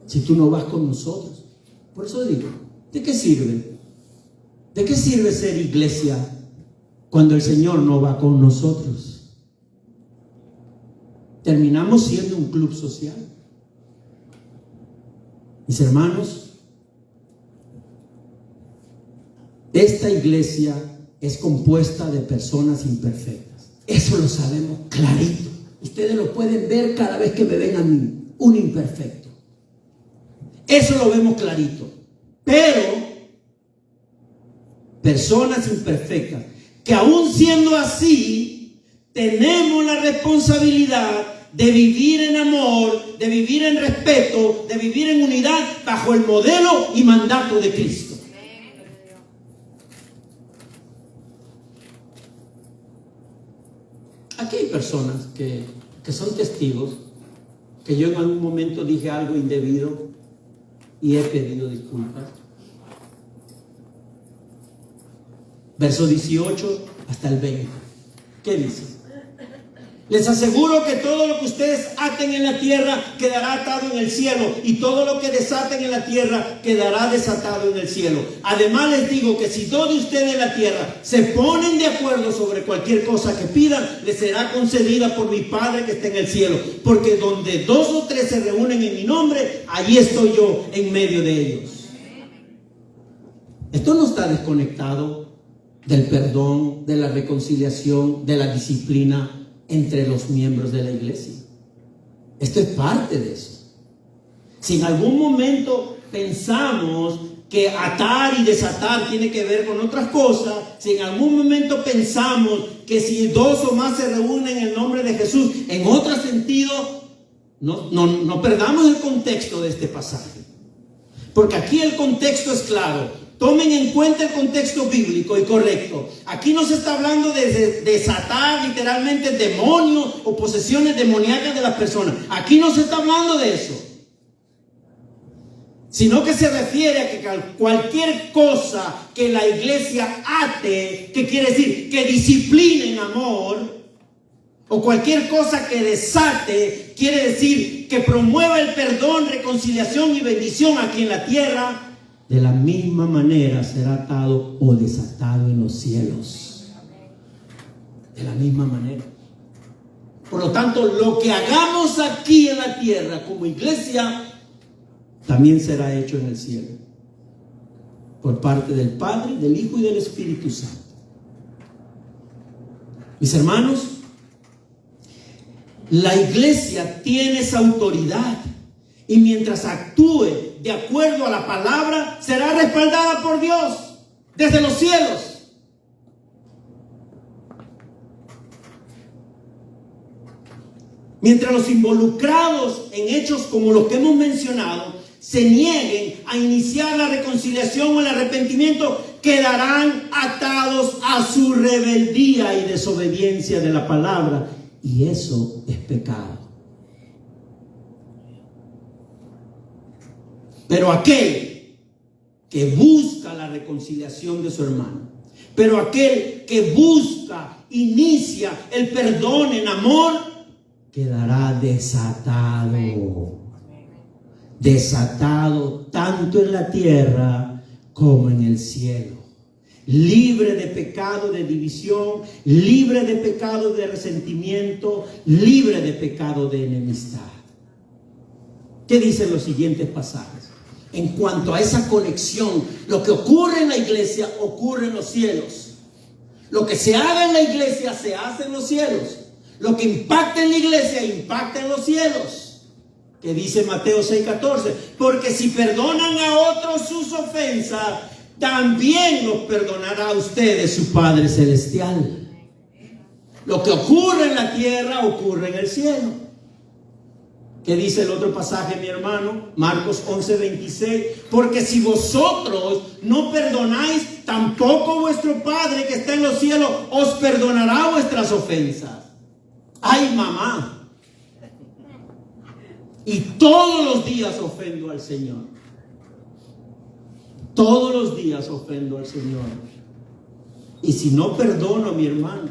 Si tú no vas con nosotros. Por eso digo, ¿de qué sirve? ¿De qué sirve ser iglesia cuando el Señor no va con nosotros? Terminamos siendo un club social. Mis hermanos, esta iglesia es compuesta de personas imperfectas. Eso lo sabemos clarito. Ustedes lo pueden ver cada vez que me ven a mí, un imperfecto. Eso lo vemos clarito. Pero personas imperfectas, que aún siendo así, tenemos la responsabilidad de vivir en amor, de vivir en respeto, de vivir en unidad bajo el modelo y mandato de Cristo. Aquí hay personas que son testigos que yo en algún momento dije algo indebido y he pedido disculpas. Verso 18 hasta el 20. ¿Qué dice? Les aseguro que todo lo que ustedes aten en la tierra quedará atado en el cielo, y todo lo que desaten en la tierra quedará desatado en el cielo. Además les digo que si dos de ustedes en la tierra se ponen de acuerdo sobre cualquier cosa que pidan, les será concedida por mi Padre que está en el cielo. Porque donde dos o tres se reúnen en mi nombre, allí estoy yo en medio de ellos. Esto no está desconectado del perdón, de la reconciliación, de la disciplina entre los miembros de la iglesia. Esto es parte de eso. Si en algún momento pensamos que atar y desatar tiene que ver con otras cosas, si en algún momento pensamos que si dos o más se reúnen en el nombre de Jesús, en otro sentido, no perdamos el contexto de este pasaje. Porque aquí el contexto es claro. Tomen en cuenta el contexto bíblico y correcto. Aquí no se está hablando de desatar literalmente demonios o posesiones demoníacas de las personas. Aquí no se está hablando de eso. Sino que se refiere a que cualquier cosa que la iglesia ate, que quiere decir que discipline en amor, o cualquier cosa que desate, quiere decir que promueva el perdón, reconciliación y bendición aquí en la tierra, de la misma manera será atado o desatado en los cielos. De la misma manera. Por lo tanto, lo que hagamos aquí en la tierra como iglesia, también será hecho en el cielo. Por parte del Padre, del Hijo y del Espíritu Santo. Mis hermanos, la iglesia tiene esa autoridad. Y mientras actúe de acuerdo a la palabra, será respaldada por Dios desde los cielos. Mientras los involucrados en hechos como los que hemos mencionado se nieguen a iniciar la reconciliación o el arrepentimiento, quedarán atados a su rebeldía y desobediencia de la palabra. Y eso es pecado. Pero aquel que busca la reconciliación de su hermano, pero aquel que busca, inicia el perdón en amor, quedará desatado. Desatado tanto en la tierra como en el cielo. Libre de pecado de división, libre de pecado de resentimiento, libre de pecado de enemistad. ¿Qué dicen los siguientes pasajes? En cuanto a esa conexión, lo que ocurre en la iglesia ocurre en los cielos. Lo que se haga en la iglesia se hace en los cielos. Lo que impacta en la iglesia impacta en los cielos. Que dice Mateo 6:14, porque si perdonan a otros sus ofensas, también los perdonará a ustedes su Padre Celestial. Lo que ocurre en la tierra ocurre en el cielo. ¿Qué dice el otro pasaje, mi hermano? Marcos 11:26. Porque si vosotros no perdonáis, tampoco vuestro Padre que está en los cielos os perdonará vuestras ofensas. ¡Ay, mamá! Y todos los días ofendo al Señor. Todos los días ofendo al Señor. Y si no perdono a mi hermano,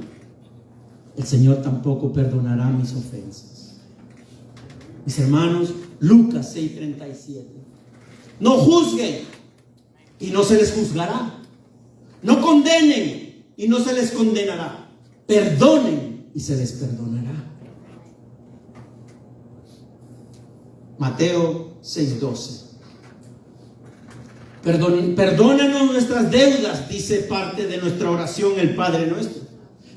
el Señor tampoco perdonará mis ofensas. Mis hermanos, Lucas 6:37. No juzguen y no se les juzgará. No condenen y no se les condenará. Perdonen y se les perdonará. Mateo 6:12. Perdónanos nuestras deudas, dice parte de nuestra oración el Padre nuestro.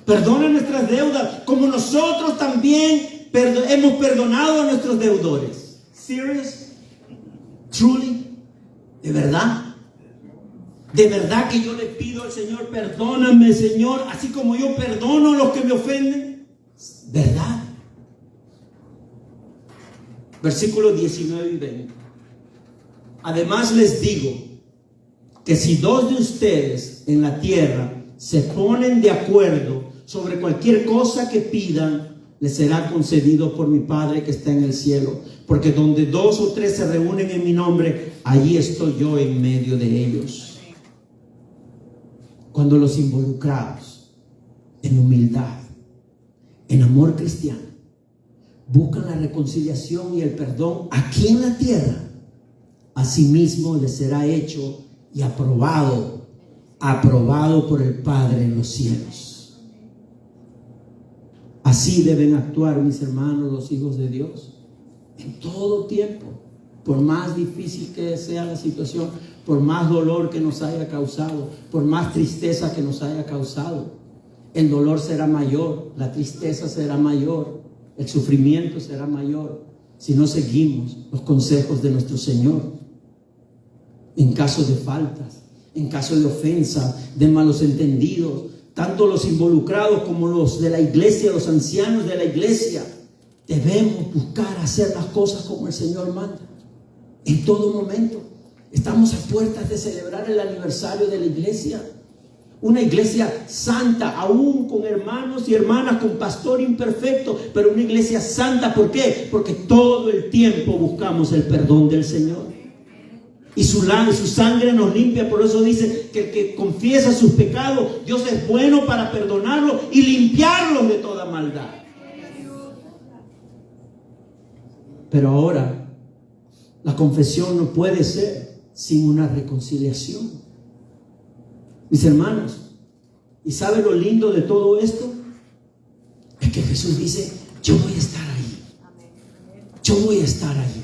Perdona nuestras deudas como nosotros también hemos perdonado a nuestros deudores. Serious? Truly? ¿De verdad? De verdad que yo le pido al Señor, perdóname, Señor, así como yo perdono a los que me ofenden. ¿Verdad? Versículos 19 y 20. Además les digo que si dos de ustedes en la tierra se ponen de acuerdo sobre cualquier cosa que pidan, les será concedido por mi Padre que está en el cielo. Porque donde 2 o 3 se reúnen en mi nombre, allí estoy yo en medio de ellos. Cuando los involucrados en humildad, en amor cristiano, buscan la reconciliación y el perdón aquí en la tierra, asimismo les será hecho y aprobado por el Padre en los cielos. Así deben actuar, mis hermanos, los hijos de Dios, en todo tiempo. Por más difícil que sea la situación, por más dolor que nos haya causado, por más tristeza que nos haya causado, el dolor será mayor, la tristeza será mayor, el sufrimiento será mayor si no seguimos los consejos de nuestro Señor. En caso de faltas, en caso de ofensa, de malos entendidos, tanto los involucrados como los de la iglesia, los ancianos de la iglesia, debemos buscar hacer las cosas como el Señor manda. En todo momento. Estamos a puertas de celebrar el aniversario de la iglesia. Una iglesia santa, aún con hermanos y hermanas, con pastor imperfecto, pero una iglesia santa. ¿Por qué? Porque todo el tiempo buscamos el perdón del Señor. Y su sangre nos limpia. Por eso dice que el que confiesa sus pecados, Dios es bueno para perdonarlo y limpiarlos de toda maldad. Pero ahora, la confesión no puede ser sin una reconciliación. Mis hermanos, ¿y sabe lo lindo de todo esto? Es que Jesús dice, yo voy a estar ahí. Yo voy a estar ahí.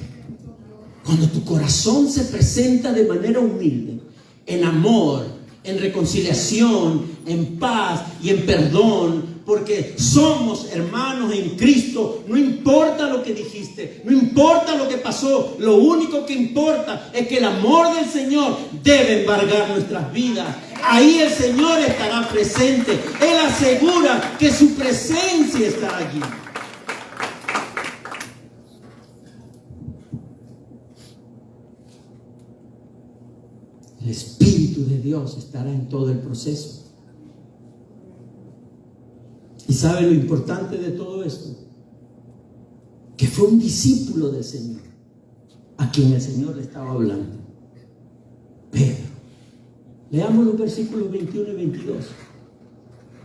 Cuando tu corazón se presenta de manera humilde, en amor, en reconciliación, en paz y en perdón, porque somos hermanos en Cristo. No importa lo que dijiste, no importa lo que pasó, lo único que importa es que el amor del Señor debe embargar nuestras vidas. Ahí el Señor estará presente. Él asegura que su presencia está allí. El Espíritu de Dios estará en todo el proceso. ¿Y sabe lo importante de todo esto? Que fue un discípulo del Señor a quien el Señor le estaba hablando. Pedro. Leamos los versículos 21 y 22.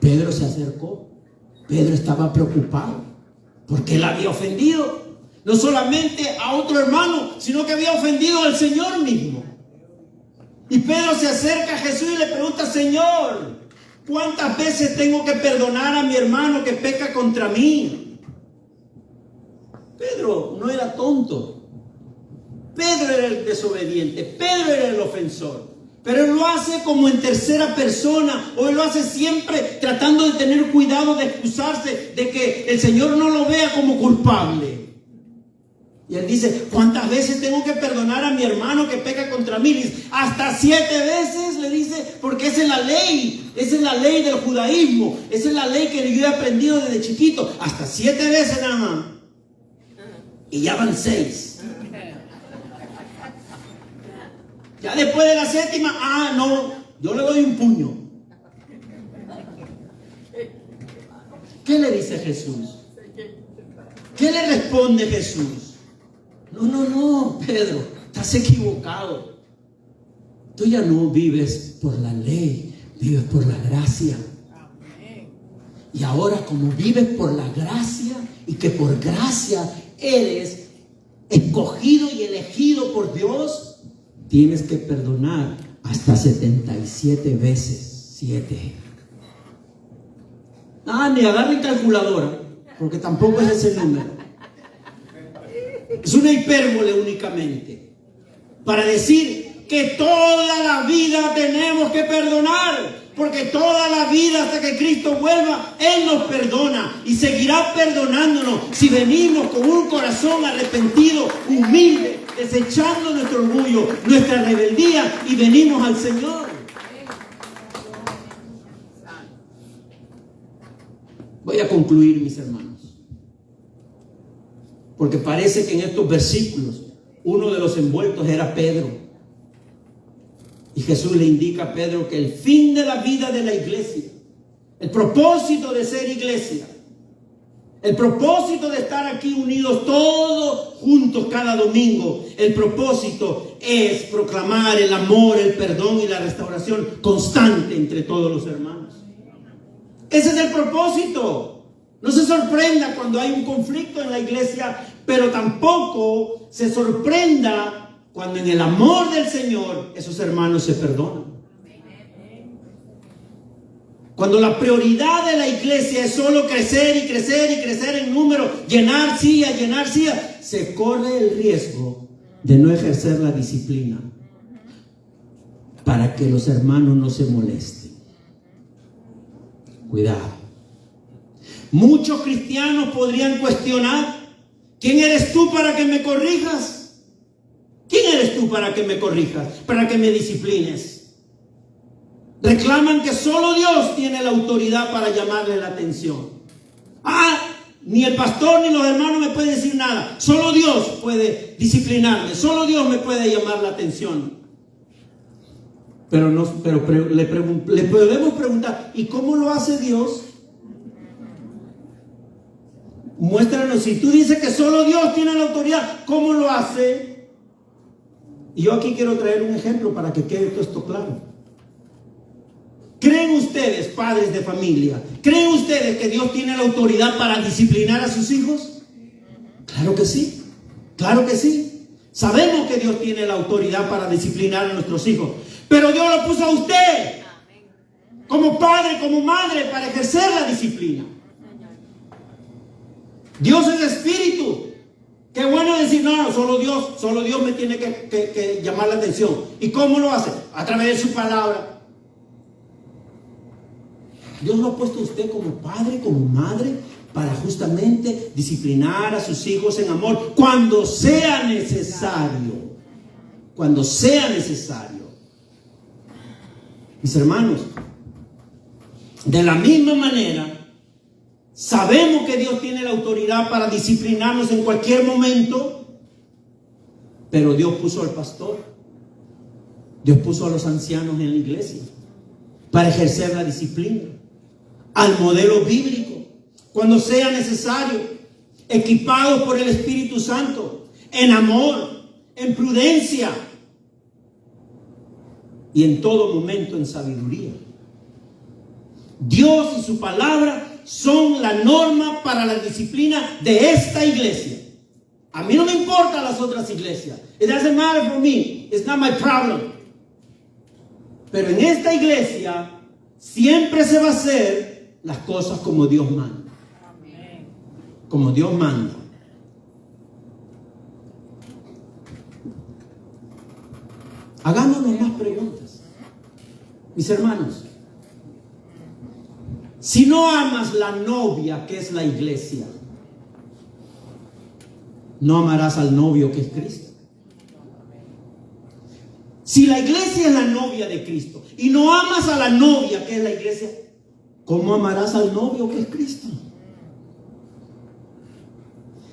Pedro se acercó. Pedro estaba preocupado porque él había ofendido no solamente a otro hermano, sino que había ofendido al Señor mismo. Y Pedro se acerca a Jesús y le pregunta, Señor, ¿cuántas veces tengo que perdonar a mi hermano que peca contra mí? Pedro no era tonto. Pedro era el desobediente. Pedro era el ofensor. Pero él lo hace como en tercera persona, o él lo hace siempre tratando de tener cuidado de excusarse, de que el Señor no lo vea como culpable. Y él dice, ¿cuántas veces tengo que perdonar a mi hermano que peca contra mí? Dice, hasta 7 veces, le dice, porque esa es la ley. Esa es la ley del judaísmo. Esa es la ley que yo he aprendido desde chiquito. Hasta 7 veces nada más. Y ya van 6. Ya después de la 7ª, no, yo le doy un puño. ¿Qué le dice Jesús? ¿Qué le responde Jesús? No, Pedro, estás equivocado. Tú ya no vives por la ley, vives por la gracia. Y ahora, como vives por la gracia y que por gracia eres escogido y elegido por Dios, tienes que perdonar hasta 77 veces 7. Ni agarren calculadora, porque tampoco es ese número. Es una hipérbole únicamente para decir que toda la vida tenemos que perdonar, porque toda la vida hasta que Cristo vuelva, Él nos perdona y seguirá perdonándonos si venimos con un corazón arrepentido, humilde, desechando nuestro orgullo, nuestra rebeldía y venimos al Señor. Voy a concluir, mis hermanos, porque parece que en estos versículos uno de los envueltos era Pedro. Y Jesús le indica a Pedro que el fin de la vida de la iglesia, el propósito de ser iglesia, el propósito de estar aquí unidos todos juntos cada domingo, el propósito es proclamar el amor, el perdón y la restauración constante entre todos los hermanos. Ese es el propósito. No se sorprenda cuando hay un conflicto en la iglesia, pero tampoco se sorprenda cuando en el amor del Señor esos hermanos se perdonan. Cuando la prioridad de la iglesia es solo crecer y crecer y crecer en número, llenar silla, se corre el riesgo de no ejercer la disciplina para que los hermanos no se molesten. Cuidado. Muchos cristianos podrían cuestionar, ¿quién eres tú para que me corrijas? ¿Quién eres tú para que me corrijas? Para que me disciplines. Reclaman que solo Dios tiene la autoridad para llamarle la atención. Ni el pastor ni los hermanos me pueden decir nada. Solo Dios puede disciplinarme. Solo Dios me puede llamar la atención. Pero le podemos preguntar, ¿y cómo lo hace Dios? Muéstranos, si tú dices que solo Dios tiene la autoridad, ¿cómo lo hace? Y yo aquí quiero traer un ejemplo para que quede todo esto claro. ¿Creen ustedes, padres de familia, creen ustedes que Dios tiene la autoridad para disciplinar a sus hijos? Claro que sí, claro que sí. Sabemos que Dios tiene la autoridad para disciplinar a nuestros hijos, pero Dios lo puso a usted como padre, como madre, para ejercer la disciplina. Dios es espíritu. Qué bueno decir, no, solo Dios me tiene que llamar la atención. ¿Y cómo lo hace? A través de su palabra. Dios lo ha puesto a usted como padre, como madre, para justamente disciplinar a sus hijos en amor cuando sea necesario. Cuando sea necesario. Mis hermanos, de la misma manera, sabemos que Dios tiene la autoridad para disciplinarnos en cualquier momento, pero Dios puso al pastor, Dios puso a los ancianos en la iglesia para ejercer la disciplina al modelo bíblico, cuando sea necesario, equipados por el Espíritu Santo, en amor, en prudencia y en todo momento en sabiduría. Dios y su palabra son la norma para la disciplina de esta iglesia. A mí no me importan las otras iglesias. It doesn't matter for me. It's not my problem. Pero en esta iglesia siempre se va a hacer las cosas como Dios manda. Como Dios manda. Hagámonos más preguntas. Mis hermanos, si no amas la novia que es la iglesia, no amarás al novio que es Cristo. Si la iglesia es la novia de Cristo y no amas a la novia que es la iglesia, ¿cómo amarás al novio que es Cristo?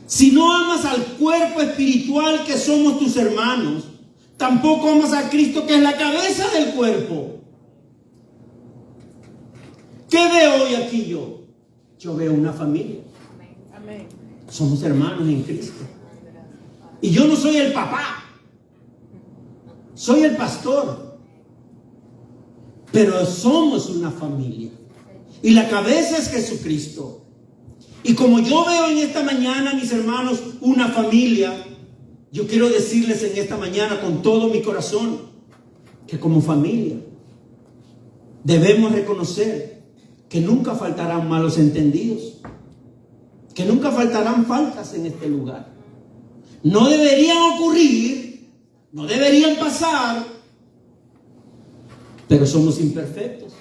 Si no amas al cuerpo espiritual que somos tus hermanos, tampoco amas a Cristo que es la cabeza del cuerpo. ¿Qué veo hoy aquí yo? Yo veo una familia. Amén. Somos hermanos en Cristo. Y yo no soy el papá. Soy el pastor. Pero somos una familia. Y la cabeza es Jesucristo. Y como yo veo en esta mañana, mis hermanos, una familia, yo quiero decirles en esta mañana con todo mi corazón que como familia debemos reconocer que nunca faltarán malos entendidos, que nunca faltarán faltas en este lugar. No deberían ocurrir, no deberían pasar, pero somos imperfectos.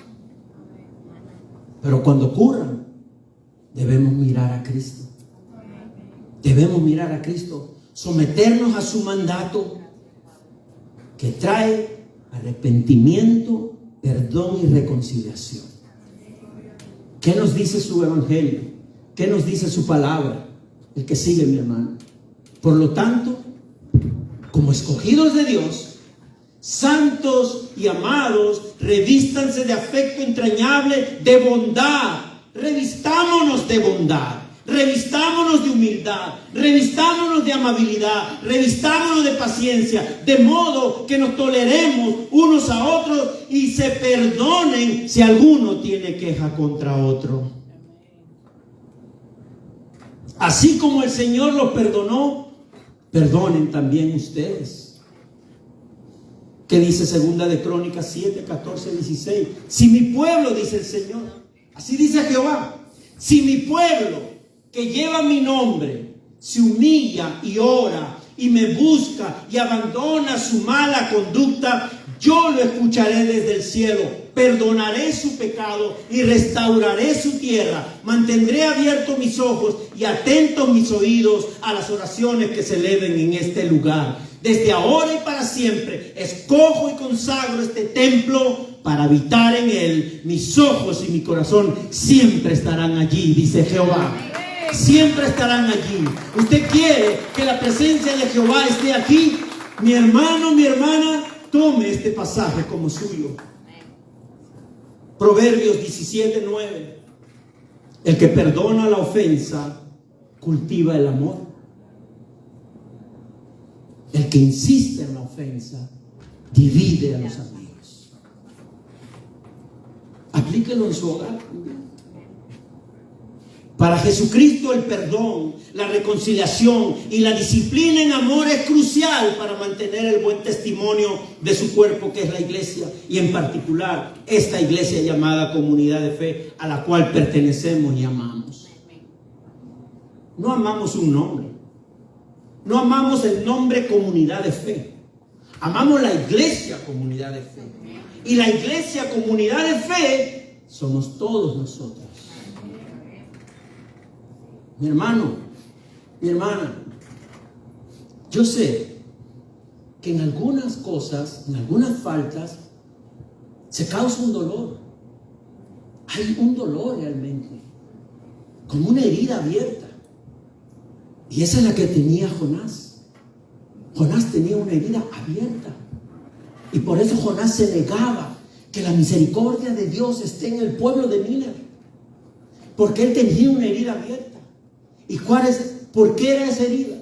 Pero cuando ocurran, debemos mirar a Cristo. Debemos mirar a Cristo, someternos a su mandato que trae arrepentimiento, perdón y reconciliación. ¿Qué nos dice su evangelio? ¿Qué nos dice su palabra? El que sigue, mi hermano. Por lo tanto, como escogidos de Dios, santos y amados, revístanse de afecto entrañable, de bondad. Revistámonos de bondad. Revistámonos de humildad, revistámonos de amabilidad, revistámonos de paciencia, de modo que nos toleremos unos a otros y se perdonen si alguno tiene queja contra otro. Así como el Señor los perdonó, perdonen también ustedes. ¿Qué dice Segunda de Crónicas 7, 14, 16? Si mi pueblo, dice el Señor, así dice Jehová, si mi pueblo que lleva mi nombre se humilla y ora y me busca y abandona su mala conducta, yo lo escucharé desde el cielo, perdonaré su pecado y restauraré su tierra. Mantendré abiertos mis ojos y atentos mis oídos a las oraciones que se eleven en este lugar. Desde ahora y para siempre escojo y consagro este templo para habitar en él. Mis ojos y mi corazón siempre estarán allí, dice Jehová. Siempre estarán allí. ¿Usted quiere que la presencia de Jehová esté aquí? Mi hermano, mi hermana, tome este pasaje como suyo. Proverbios 17:9. El que perdona la ofensa cultiva el amor. El que insiste en la ofensa divide a los amigos. Aplíquelo en su hogar también. Para Jesucristo el perdón, la reconciliación y la disciplina en amor es crucial para mantener el buen testimonio de su cuerpo, que es la iglesia, y en particular esta iglesia llamada Comunidad de Fe, a la cual pertenecemos y amamos. No amamos un nombre, no amamos el nombre Comunidad de Fe, amamos la iglesia Comunidad de Fe. Y la iglesia Comunidad de Fe somos todos nosotros. Mi hermano, mi hermana, yo sé que en algunas cosas, en algunas faltas, se causa un dolor. Hay un dolor realmente, como una herida abierta. Y esa es la que tenía Jonás. Jonás tenía una herida abierta. Y por eso Jonás se negaba que la misericordia de Dios esté en el pueblo de Nínive. Porque él tenía una herida abierta. ¿Y por qué era esa herida?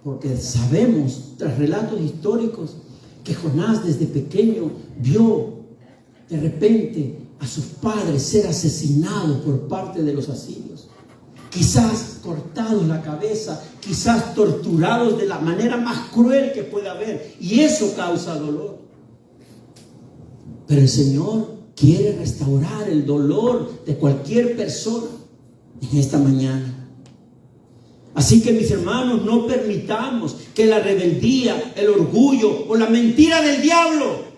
Porque sabemos, tras relatos históricos, que Jonás desde pequeño vio de repente a sus padres ser asesinados por parte de los asirios. Quizás cortados la cabeza, quizás torturados de la manera más cruel que pueda haber. Y eso causa dolor. Pero el Señor quiere restaurar el dolor de cualquier persona en esta mañana. Así que, mis hermanos, no permitamos que la rebeldía, el orgullo o la mentira del diablo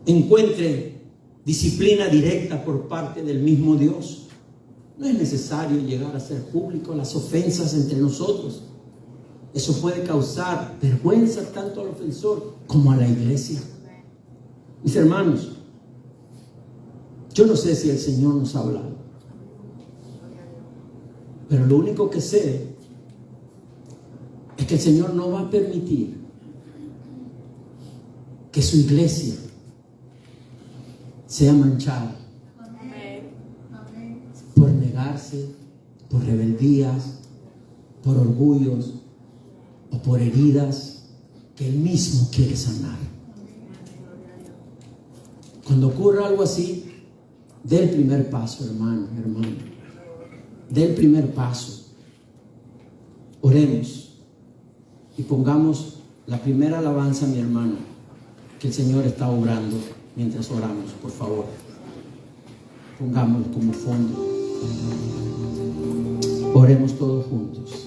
encuentre disciplina directa por parte del mismo Dios. No es necesario llegar a hacer público las ofensas entre nosotros. Eso puede causar vergüenza tanto al ofensor como a la iglesia. Mis hermanos, yo no sé si el Señor nos ha hablado, pero lo único que sé es que el Señor no va a permitir que su iglesia sea manchada por negarse, por rebeldías, por orgullos o por heridas que Él mismo quiere sanar. Cuando ocurra algo así, dé el primer paso, hermano. Dé el primer paso. Oremos y pongamos la primera alabanza, mi hermano, que el Señor está obrando mientras oramos, por favor. Pongámoslo como fondo. Oremos todos juntos.